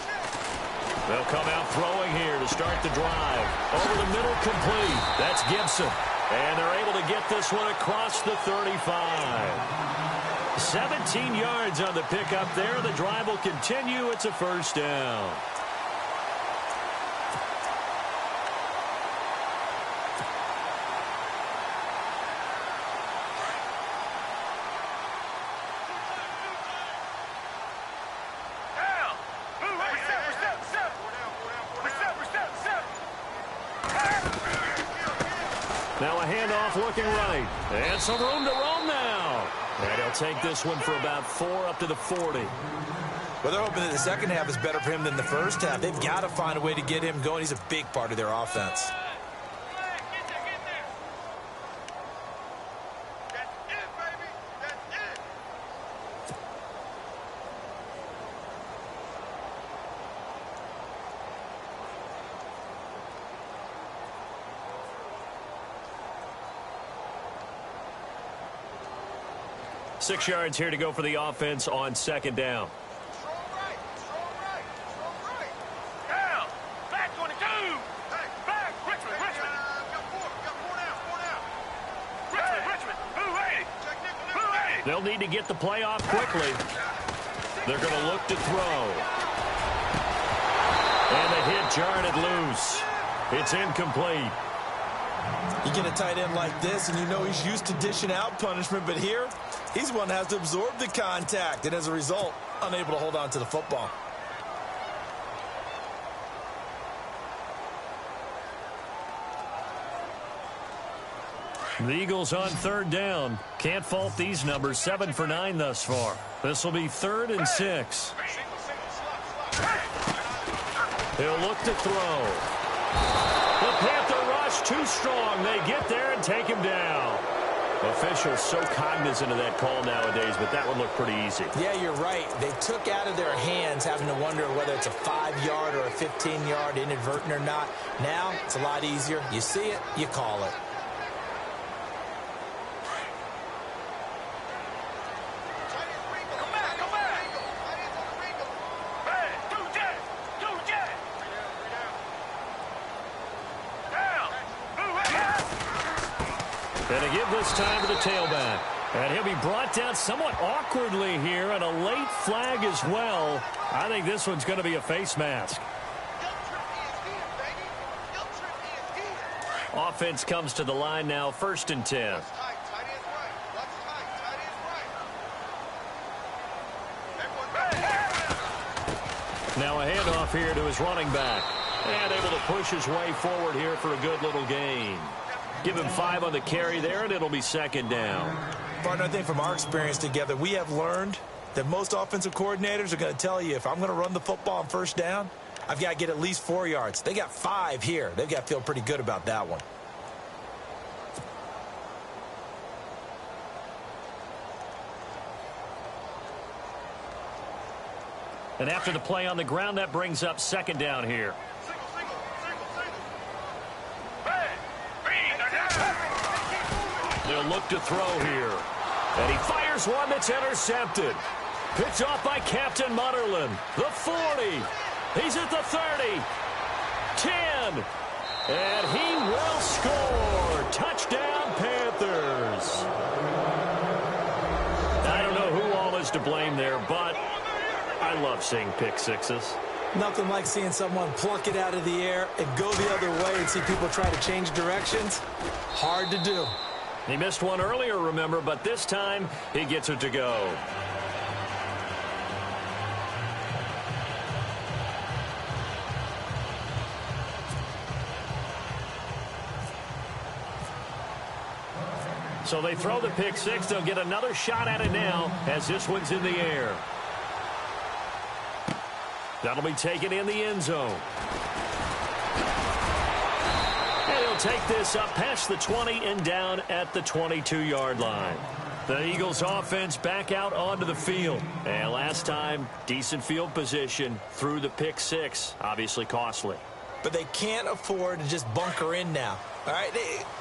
They'll come out throwing here to start the drive. Over the middle, complete. That's Gibson. And they're able to get this one across the 35. 17 yards on the pickup there. The drive will continue. It's a first down. Now a handoff looking right. And some room to roam now. And he'll take this one for about 4 up to the 40. Well, they're hoping that the second half is better for him than the first half. They've got to find a way to get him going. He's a big part of their offense. 6 yards here to go for the offense on second down. Down. Back 22. Back. Richmond. Richmond. Who ready? They'll need to get the play off quickly. They're going to look to throw. And the hit jarred it loose. It's incomplete. You get a tight end like this, and you know he's used to dishing out punishment, but here, he's one that has to absorb the contact, and as a result, unable to hold on to the football. The Eagles on third down. Can't fault these numbers. 7 for 9 thus far. This will be 3rd and 6. He'll look to throw. The Panther rush too strong. They get there and take him down. Officials so cognizant of that call nowadays, but that one looked pretty easy. Yeah, you're right. They took out of their hands having to wonder whether it's a 5-yard or a 15-yard inadvertent or not. Now, it's a lot easier. You see it, you call it. And to give this time to the tailback. And he'll be brought down somewhat awkwardly here, and a late flag as well. I think this one's going to be a face mask. Offense comes to the line now, 1st and 10. Now a handoff here to his running back. And able to push his way forward here for a good little gain. Give him 5 on the carry there, and it'll be 2nd down. Partner, I think from our experience together, we have learned that most offensive coordinators are going to tell you, if I'm going to run the football on 1st down, I've got to get at least 4 yards. They got 5 here. They've got to feel pretty good about that one. And after the play on the ground, that brings up 2nd down here. They'll look to throw here. And he fires one that's intercepted. Picked off by Captain Mutterland. The 40. He's at the 30. 10. And he will score. Touchdown, Panthers. I don't know who all is to blame there, but I love seeing pick sixes. Nothing like seeing someone pluck it out of the air and go the other way and see people try to change directions. Hard to do. He missed one earlier, remember, but this time he gets it to go. So they throw the pick six. They'll get another shot at it now as this one's in the air. That'll be taken in the end zone. And he'll take this up past the 20 and down at the 22-yard line. The Eagles offense back out onto the field. And last time, decent field position through the pick six. Obviously costly. But they can't afford to just bunker in now. All right,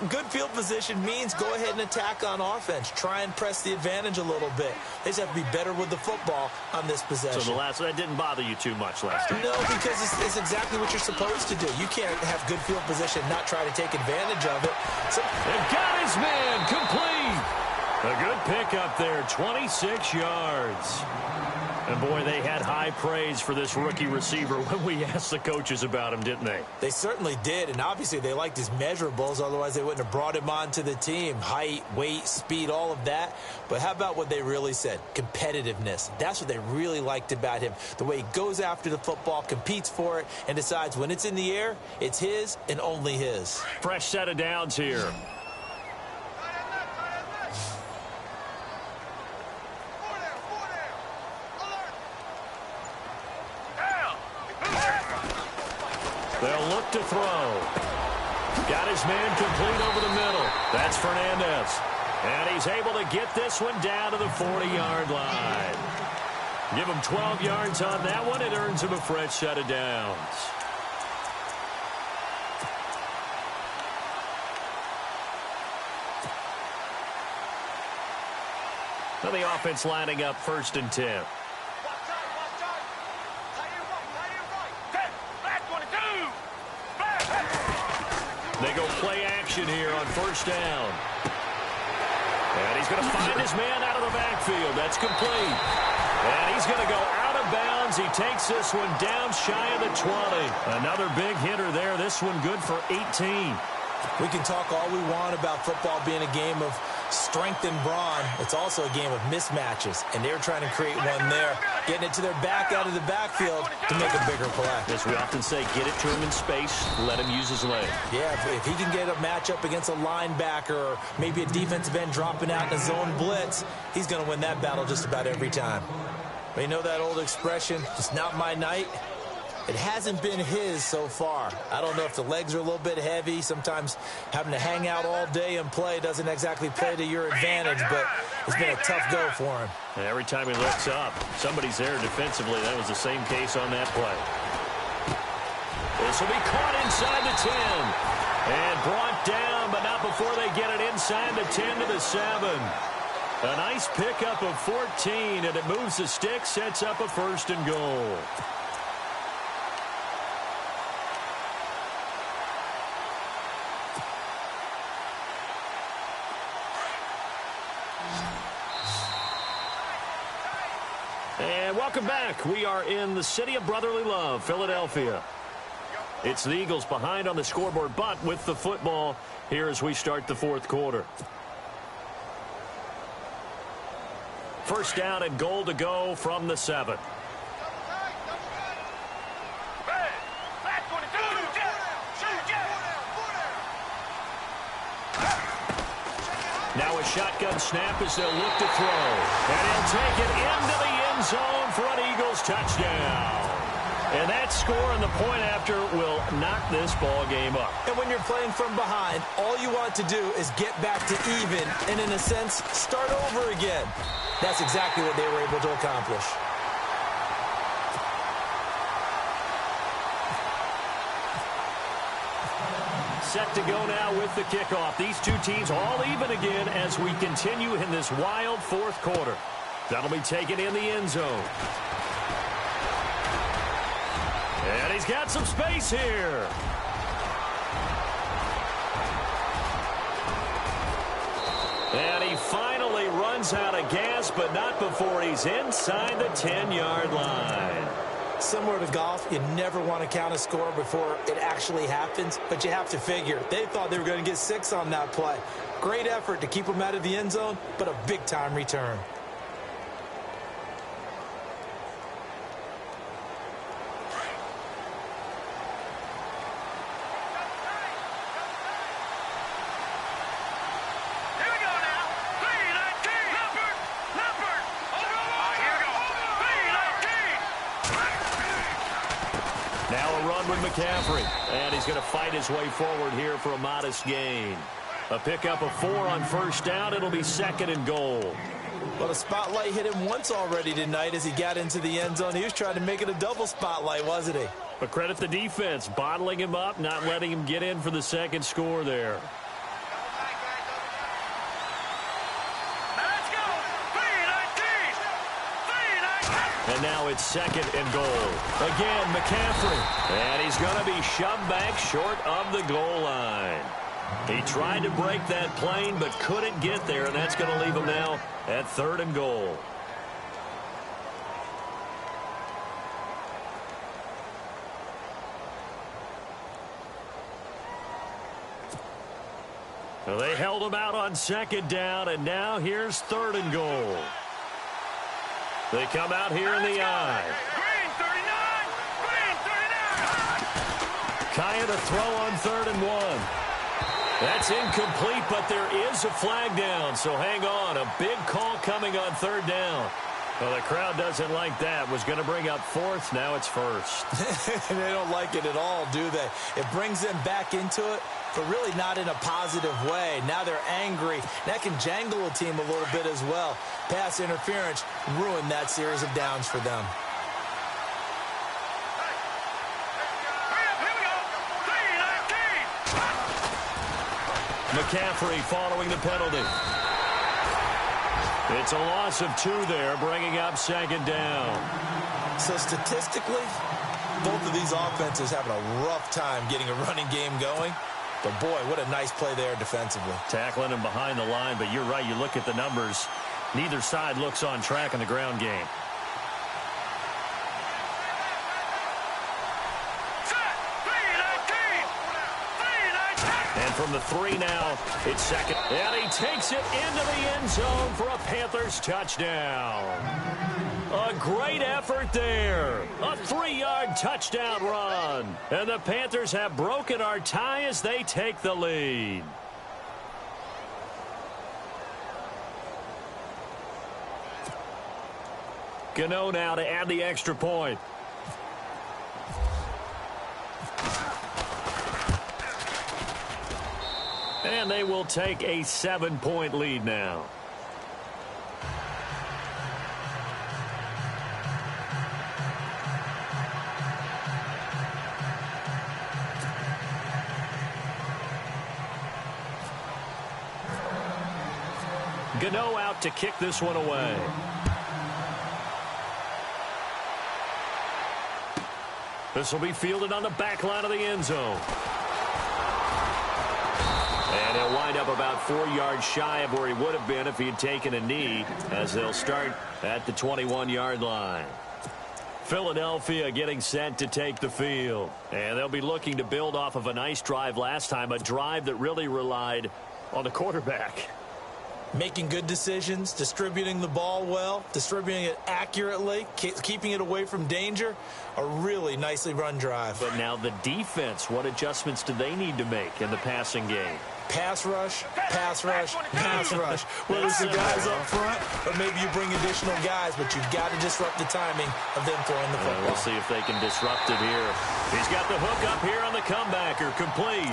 good field position means go ahead and attack on offense. Try and press the advantage a little bit. They just have to be better with the football on this possession. So that didn't bother you too much last time? No, because it's exactly what you're supposed to do. You can't have good field position and not try to take advantage of it. They've got his man complete. A good pickup there, 26 yards. And, boy, they had high praise for this rookie receiver when we asked the coaches about him, didn't they? They certainly did, and obviously they liked his measurables. Otherwise, they wouldn't have brought him onto the team. Height, weight, speed, all of that. But how about what they really said? Competitiveness. That's what they really liked about him. The way he goes after the football, competes for it, and decides when it's in the air, it's his and only his. Fresh set of downs here. They'll look to throw. Got his man complete over the middle. That's Fernandez. And he's able to get this one down to the 40-yard line. Give him 12 yards on that one. It earns him a fresh set of downs. Now the offense lining up 1st and 10. They go play action here on 1st down. And he's going to find his man out of the backfield. That's complete. And he's going to go out of bounds. He takes this one down shy of the 20. Another big hitter there. This one good for 18. We can talk all we want about football being a game of strength and brawn. It's also a game of mismatches, and they're trying to create one there, getting it to their back out of the backfield to make a bigger play. As we often say, get it to him in space, let him use his leg. Yeah, if he can get a matchup against a linebacker or maybe a defensive end dropping out in a zone blitz, he's going to win that battle just about every time. But you know that old expression, it's not my night? It hasn't been his so far. I don't know if the legs are a little bit heavy. Sometimes having to hang out all day and play doesn't exactly play to your advantage, but it's been a tough go for him. And every time he looks up, somebody's there defensively. That was the same case on that play. This will be caught inside the 10 and brought down, but not before they get it inside the 10 to the 7. A nice pickup of 14, and it moves the stick, sets up a 1st and goal. And welcome back. We are in the city of brotherly love, Philadelphia. It's the Eagles behind on the scoreboard, but with the football here as we start the 4th quarter. 1st down and goal to go from the 7. Now a shotgun snap as they'll look to throw. And he'll take it into the end zone for an Eagles touchdown. And that score and the point after will knock this ball game up. And when you're playing from behind, all you want to do is get back to even and, in a sense, start over again. That's exactly what they were able to accomplish. Set to go now with the kickoff. These two teams all even again as we continue in this wild 4th quarter. That'll be taken in the end zone. And he's got some space here. And he finally runs out of gas, but not before he's inside the 10-yard line. Similar to golf, you never want to count a score before it actually happens, but you have to figure. They thought they were going to get 6 on that play. Great effort to keep them out of the end zone, but a big-time return. McCaffrey, and he's going to fight his way forward here for a modest gain. A pickup of 4 on 1st down. It'll be 2nd and goal. Well, the spotlight hit him once already tonight as he got into the end zone. He was trying to make it a double spotlight, wasn't he? But credit the defense, bottling him up, not letting him get in for the 2nd score there. And now it's 2nd and goal. Again, McCaffrey. And he's going to be shoved back short of the goal line. He tried to break that plane but couldn't get there, and that's going to leave him now at 3rd and goal. Well, they held him out on 2nd down, and now here's 3rd and goal. They come out here in the I. Green 39! Green 39! Kaya to throw on 3rd and 1. That's incomplete, but there is a flag down, so hang on. A big call coming on 3rd down. Well, the crowd doesn't like that. Was going to bring up 4th. Now it's 1st. They don't like it at all, do they? It brings them back into it, but really not in a positive way. Now they're angry. That can jangle a team a little bit as well. Pass interference ruined that series of downs for them. McCaffrey following the penalty. It's a loss of 2 there, bringing up second down. So statistically, both of these offenses having a rough time getting a running game going. But, boy, what a nice play there defensively. Tackling him behind the line, but you're right. You look at the numbers. Neither side looks on track in the ground game. And from the 3 now, it's second. And he takes it into the end zone for a Panthers touchdown. A great effort there. A 3-yard touchdown run. And the Panthers have broken our tie as they take the lead. Gano now to add the extra point. And they will take a 7-point lead now. Gano out to kick this one away. This will be fielded on the back line of the end zone. And he'll wind up about 4 yards shy of where he would have been if he had taken a knee, as they'll start at the 21-yard line. Philadelphia getting set to take the field. And they'll be looking to build off of a nice drive last time, a drive that really relied on the quarterback. Making good decisions, distributing the ball well, distributing it accurately, keeping it away from danger. A really nicely run drive. But now the defense, what adjustments do they need to make in the passing game? Pass rush, pass rush, pass rush. Whether it's the guys up front or maybe you bring additional guys, but you've got to disrupt the timing of them throwing the football. We'll see if they can disrupt it here. He's got the hook up here on the comebacker, complete.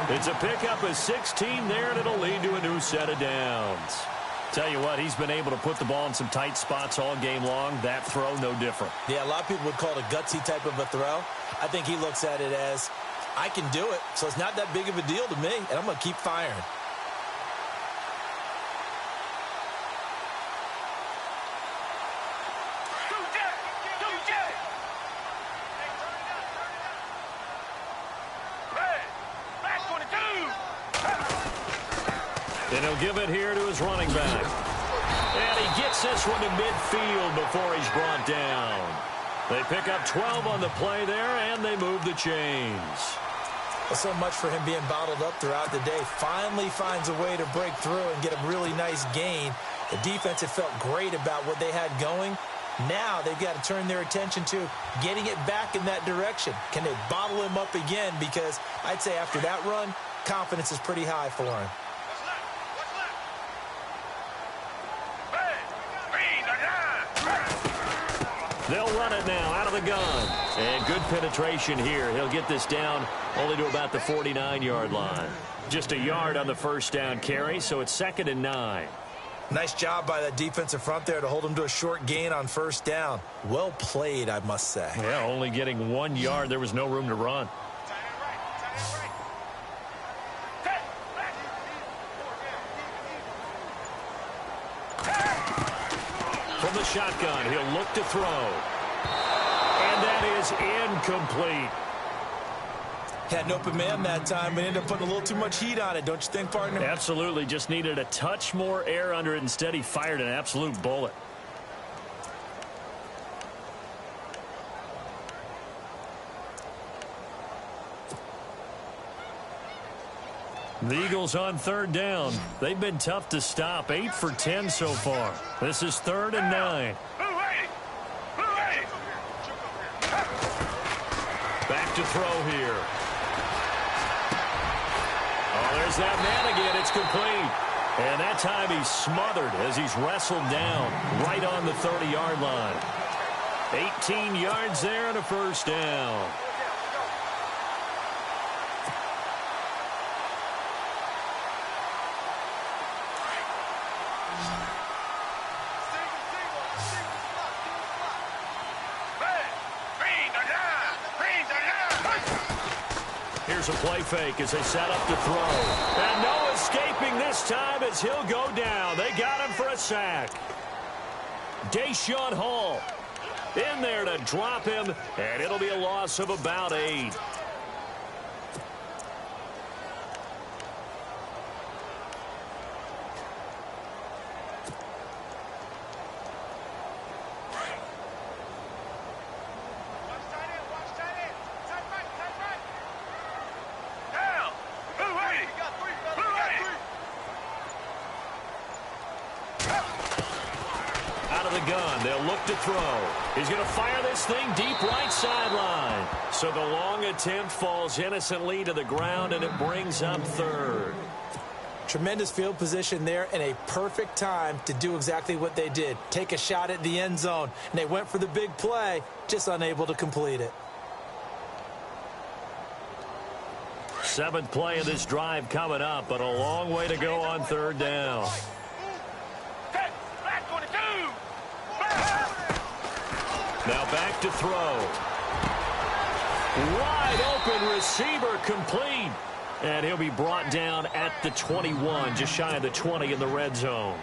It's a pickup of 16 there, and it'll lead to a new set of downs. Tell you what, he's been able to put the ball in some tight spots all game long. That throw, no different. Yeah, a lot of people would call it a gutsy type of a throw. I think he looks at it as, I can do it, so it's not that big of a deal to me, and I'm going to keep firing. And he'll give it here to his running back. And he gets this one to midfield before he's brought down. They pick up 12 on the play there, and they move the chains. Well, so much for him being bottled up throughout the day. Finally finds a way to break through and get a really nice gain. The defense had felt great about what they had going. Now they've got to turn their attention to getting it back in that direction. Can they bottle him up again? Because I'd say after that run, confidence is pretty high for him. They'll run it now out of the gun. And good penetration here. He'll get this down only to about the 49-yard line. Just a yard on the first down carry, so it's 2nd and 9. Nice job by that defensive front there to hold him to a short gain on first down. Well played, I must say. Yeah, only getting 1 yard. There was no room to run. From the shotgun, he'll look to throw. And that is incomplete. Had an open man that time, but ended up putting a little too much heat on it, don't you think, partner? Absolutely. Just needed a touch more air under it. Instead, he fired an absolute bullet. The Eagles on 3rd down. They've been tough to stop. 8 for 10 so far. This is 3rd and 9. Back to throw here. Oh, there's that man again. It's complete. And that time he's smothered as he's wrestled down right on the 30-yard line. 18 yards there and a first down. Here's a play fake as they set up to throw. And no escaping escaping this time as he'll go down. They got him for a sack. Deshaun Hall in there to drop him, and it'll be a loss of about 8. Gun. They'll look to throw. He's going to fire this thing deep right sideline. So the long attempt falls innocently to the ground, and it brings up 3rd. Tremendous field position there and a perfect time to do exactly what they did. Take a shot at the end zone. And they went for the big play, just unable to complete it. 7th play of this drive coming up, but a long way to go on 3rd down. Now back to throw. Wide open receiver complete. And he'll be brought down at the 21, just shy of the 20 in the red zone.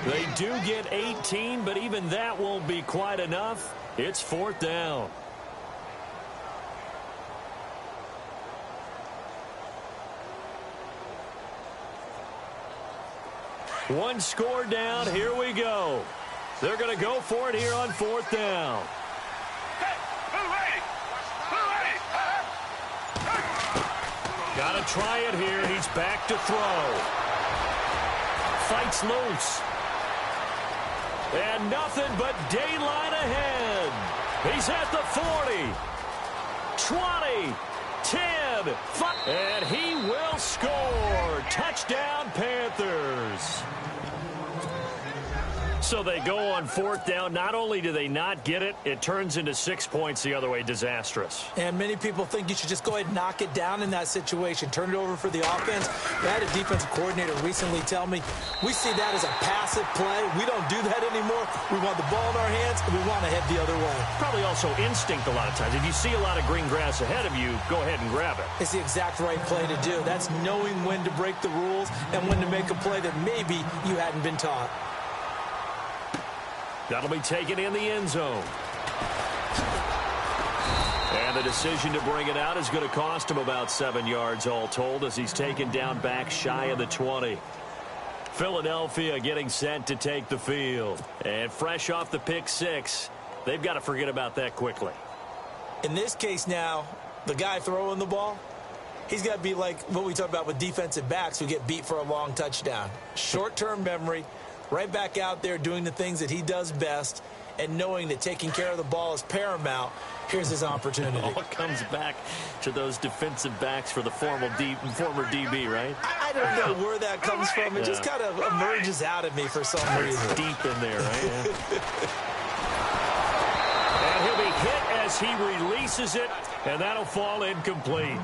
They do get 18, but even that won't be quite enough. It's 4th down. One score down. Here we go. They're going to go for it here on 4th down. Got to try it here. He's back to throw. Fights loose. And nothing but daylight ahead. He's at the 40. 20. 10. 5. And he will score. Touchdown, Panthers. So they go on 4th down. Not only do they not get it, it turns into 6 points the other way. Disastrous. And many people think you should just go ahead and knock it down in that situation. Turn it over for the offense. I had a defensive coordinator recently tell me, we see that as a passive play. We don't do that anymore. We want the ball in our hands, and we want to head the other way. Probably also instinct a lot of times. If you see a lot of green grass ahead of you, go ahead and grab it. It's the exact right play to do. That's knowing when to break the rules and when to make a play that maybe you hadn't been taught. That'll be taken in the end zone. And the decision to bring it out is going to cost him about 7 yards all told as he's taken down back shy of the 20. Philadelphia getting set to take the field. And fresh off the pick 6, they've got to forget about that quickly. In this case now, the guy throwing the ball, he's got to be like what we talk about with defensive backs who get beat for a long touchdown. Short-term memory. Right back out there doing the things that he does best and knowing that taking care of the ball is paramount. Here's his opportunity. It all comes back to those defensive backs for the former DB, right? I don't know where that comes from. It just kind of emerges out of me for some reason. It's deep in there, right? And he'll be hit as he releases it, and that'll fall incomplete.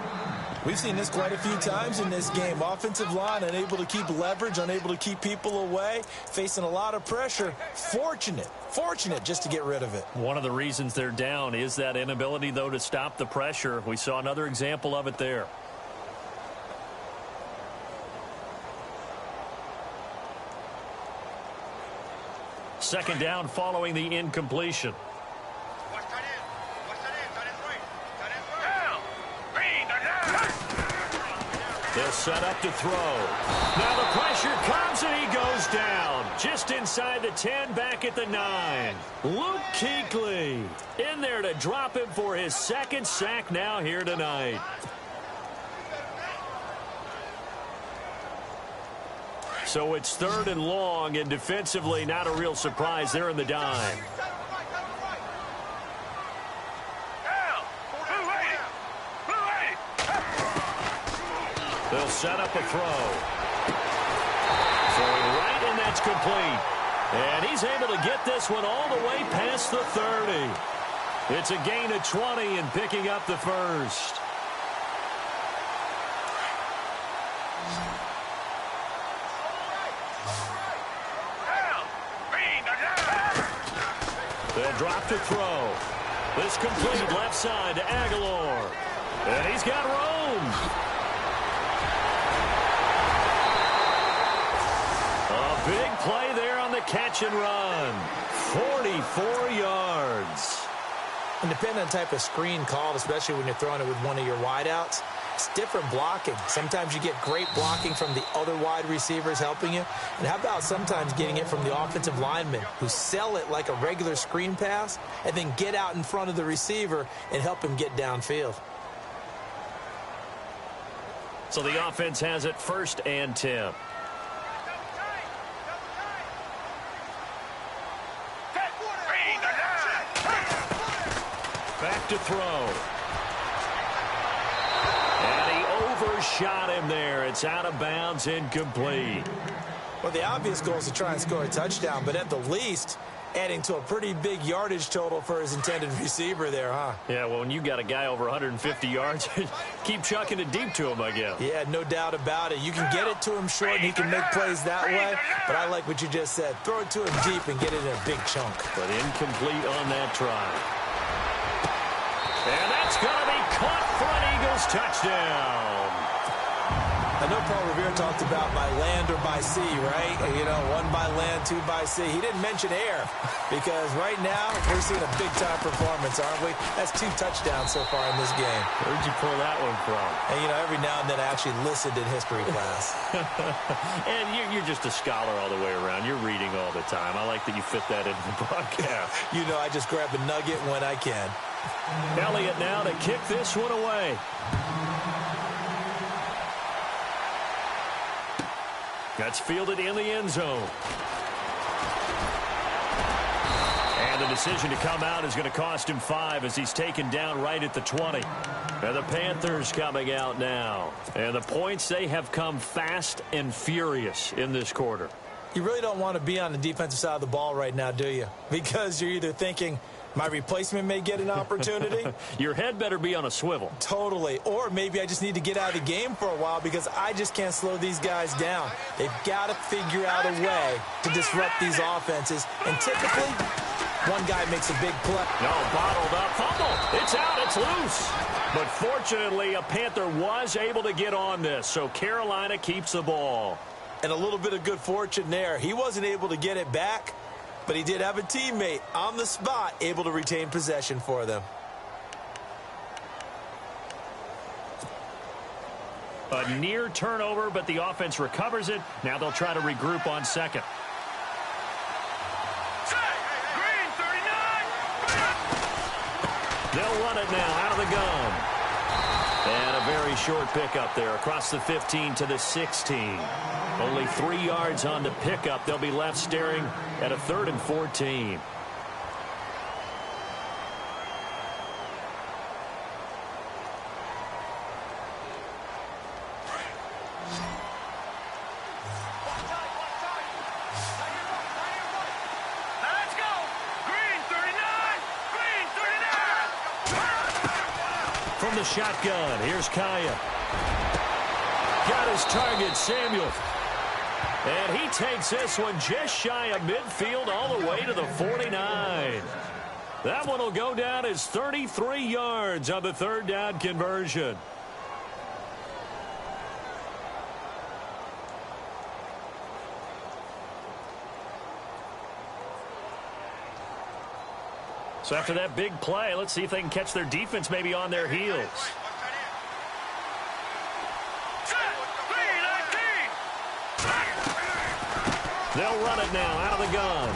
We've seen this quite a few times in this game. Offensive line unable to keep leverage, unable to keep people away, facing a lot of pressure. Fortunate just to get rid of it. One of the reasons they're down is that inability, though, to stop the pressure. We saw another example of it there. Second down following the incompletion. They'll set up to throw. Now the pressure comes and he goes down. Just inside the 10, back at the 9. Luke Kuechly in there to drop him for his 2nd sack now here tonight. So it's 3rd and long, and defensively not a real surprise. They're in the dime. They'll set up a throw. Throwing right, and that's complete. And he's able to get this one all the way past the 30. It's a gain of 20 and picking up the first. They'll drop to throw. This complete left side to Aguilar. And he's got room. Big play there on the catch and run. 44 yards. And depending on the type of screen called, especially when you're throwing it with one of your wideouts, it's different blocking. Sometimes you get great blocking from the other wide receivers helping you. And how about sometimes getting it from the offensive linemen who sell it like a regular screen pass and then get out in front of the receiver and help him get downfield. So the offense has it 1st and 10. Back to throw. And he overshot him there. It's out of bounds, incomplete. Well, the obvious goal is to try and score a touchdown, but at the least, adding to a pretty big yardage total for his intended receiver there, huh? Yeah, well, when you got a guy over 150 yards, keep chucking it deep to him, I guess. Yeah, no doubt about it. You can get it to him short, and he can make plays that way, but I like what you just said. Throw it to him deep and get it in a big chunk. But incomplete on that try. And that's going to be caught for an Eagles touchdown. I know Paul Revere talked about by land or by sea, right? You know, 1 by land, 2 by sea. He didn't mention air because right now we're seeing a big-time performance, aren't we? That's 2 touchdowns so far in this game. Where'd you pull that one from? And, you know, every now and then I actually listened in history class. And you're just a scholar all the way around. You're reading all the time. I like that you fit that into the broadcast. You know, I just grab a nugget when I can. Elliott now to kick this one away. That's fielded in the end zone. And the decision to come out is going to cost him 5 as he's taken down right at the 20. And the Panthers coming out now. And the points, they have come fast and furious in this quarter. You really don't want to be on the defensive side of the ball right now, do you? Because you're either thinking, my replacement may get an opportunity. Your head better be on a swivel. Totally. Or maybe I just need to get out of the game for a while because I just can't slow these guys down. They've got to figure out a way to disrupt these offenses. And typically, one guy makes a big play. No, bottled up. Fumble. It's out. It's loose. But fortunately, a Panther was able to get on this. So Carolina keeps the ball. And a little bit of good fortune there. He wasn't able to get it back, but he did have a teammate on the spot able to retain possession for them. A near turnover, but the offense recovers it. Now they'll try to regroup on second. Green 39. They'll run it now out of the gun. And a very short pickup there across the 15 to the 16. Only 3 yards on the pickup. They'll be left staring at a 3rd and 14. Let's go. Green 39. Green 39. From the shotgun, here's Kaya. Got his target, Samuel. And he takes this one just shy of midfield all the way to the 49. That one will go down as 33 yards on the 3rd down conversion. So after that big play, let's see if they can catch their defense maybe on their heels. They'll run it now out of the gun.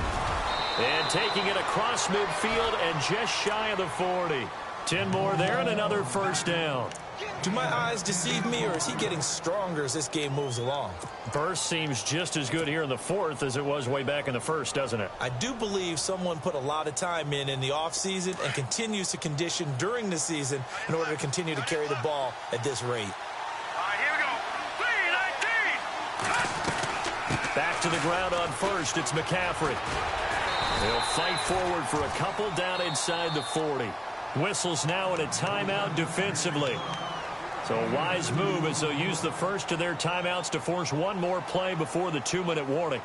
And taking it across midfield and just shy of the 40. 10 more there and another 1st down. Do my eyes deceive me, or is he getting stronger as this game moves along? Burst seems just as good here in the 4th as it was way back in the 1st, doesn't it? I do believe someone put a lot of time in the offseason and continues to condition during the season in order to continue to carry the ball at this rate. All right, here we go. 3-19. Back to the ground on 1st. It's McCaffrey. They'll fight forward for a couple down inside the 40. Whistles now in a timeout defensively. So a wise move as they'll use the first of their timeouts to force one more play before the 2-minute warning.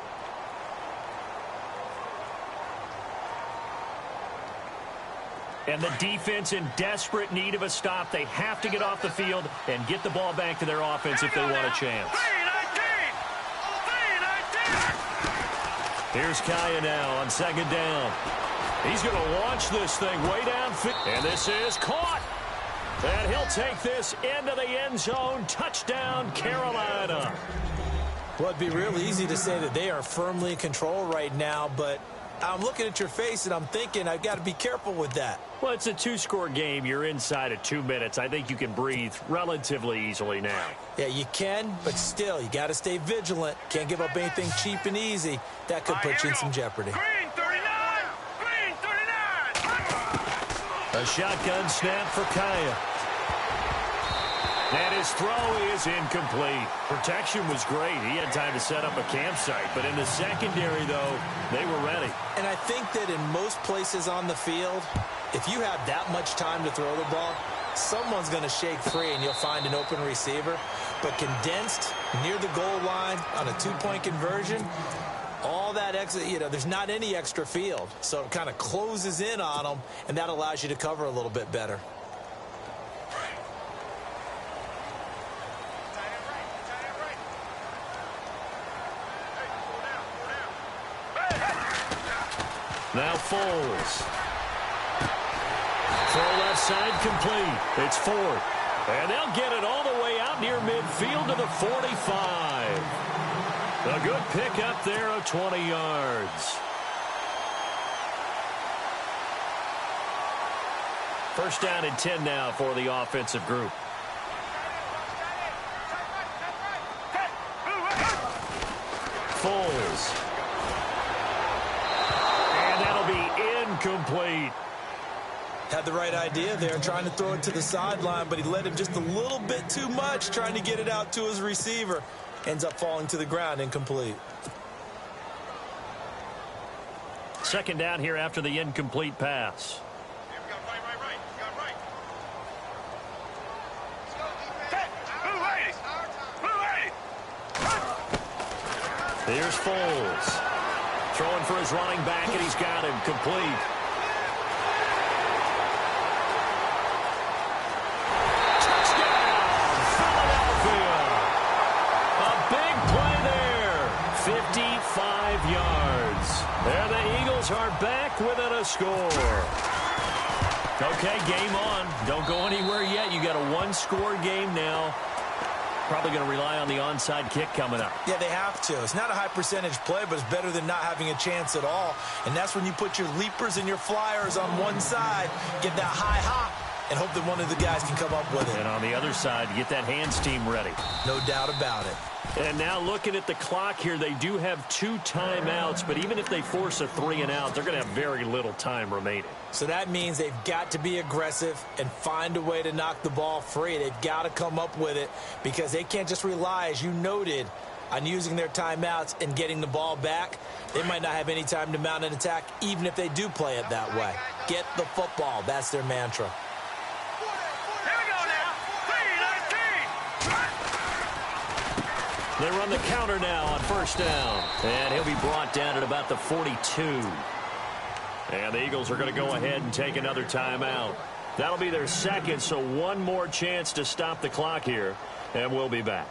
And the defense in desperate need of a stop. They have to get off the field and get the ball back to their offense if they want a chance. 3-19. 3-19. Here's Kaya now on second down. He's going to launch this thing way downfield. And this is caught. And he'll take this into the end zone. Touchdown, Carolina. Well, it'd be real easy to say that they are firmly in control right now, but I'm looking at your face and I'm thinking I've got to be careful with that. Well, it's a two-score game. You're inside of 2 minutes. I think you can breathe relatively easily now. Yeah, you can, but still, you got to stay vigilant. Can't give up anything cheap and easy. That could put you in some jeopardy. Green 39! Green 39! A shotgun snap for Kaya. And his throw is incomplete. Protection was great. He had time to set up a campsite. But in the secondary, though, they were ready. And I think that in most places on the field, if you have that much time to throw the ball, someone's going to shake free and you'll find an open receiver. But condensed near the goal line on a two-point conversion, all that extra, there's not any extra field. So it kind of closes in on them, and that allows you to cover a little bit better. Now Foles. Throw left side complete. It's Ford. And they'll get it all the way out near midfield to the 45. A good pickup there of 20 yards. First down and 10 now for the offensive group. Foles. Complete. Had the right idea there, trying to throw it to the sideline, but he led him just a little bit too much, trying to get it out to his receiver. Ends up falling to the ground, incomplete. Second down here after the incomplete pass. Here's Foles. Throwing for his running back, and he's got him complete. Touchdown, Philadelphia. A big play there. 55 yards. And the Eagles are back within a score. Okay, game on. Don't go anywhere yet. You got a one-score game now. Probably going to rely on the onside kick coming up. Yeah, they have to. It's not a high percentage play, but it's better than not having a chance at all. And that's when you put your leapers and your flyers on one side, get that high hop, and hope that one of the guys can come up with it. And on the other side, get that hands team ready. No doubt about it. And now looking at the clock here, they do have 2 timeouts, but even if they force a 3-and-out, they're going to have very little time remaining. So that means they've got to be aggressive and find a way to knock the ball free. They've got to come up with it because they can't just rely, as you noted, on using their timeouts and getting the ball back. They might not have any time to mount an attack, even if they do play it that way. Get the football. That's their mantra. They run the counter now on first down. And he'll be brought down at about the 42. And the Eagles are going to go ahead and take another timeout. That'll be their second, so one more chance to stop the clock here. And we'll be back.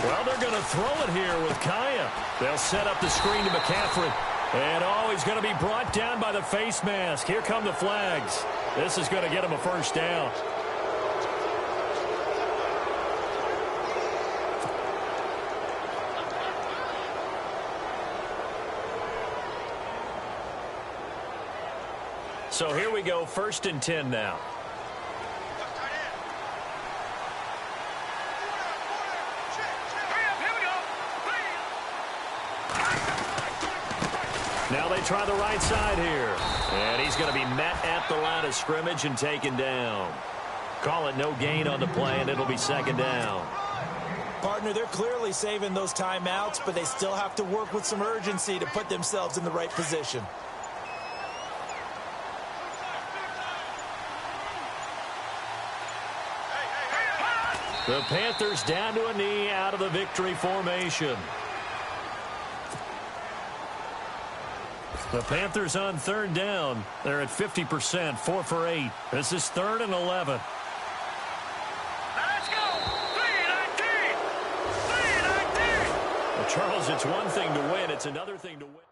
Well, they're going to throw it here with Kaya. They'll set up the screen to McCaffrey. And, he's going to be brought down by the face mask. Here come the flags. This is going to get him a first down. So here we go, 1st and 10 now. Now they try the right side here. And he's going to be met at the line of scrimmage and taken down. Call it no gain on the play, and it'll be 2nd down. Partner, they're clearly saving those timeouts, but they still have to work with some urgency to put themselves in the right position. The Panthers down to a knee out of the victory formation. The Panthers on third down. They're at 50%, 4 for 8. This is 3rd and 11. Let's go! 319! 319! Well, Charles, it's one thing to win. It's another thing to win.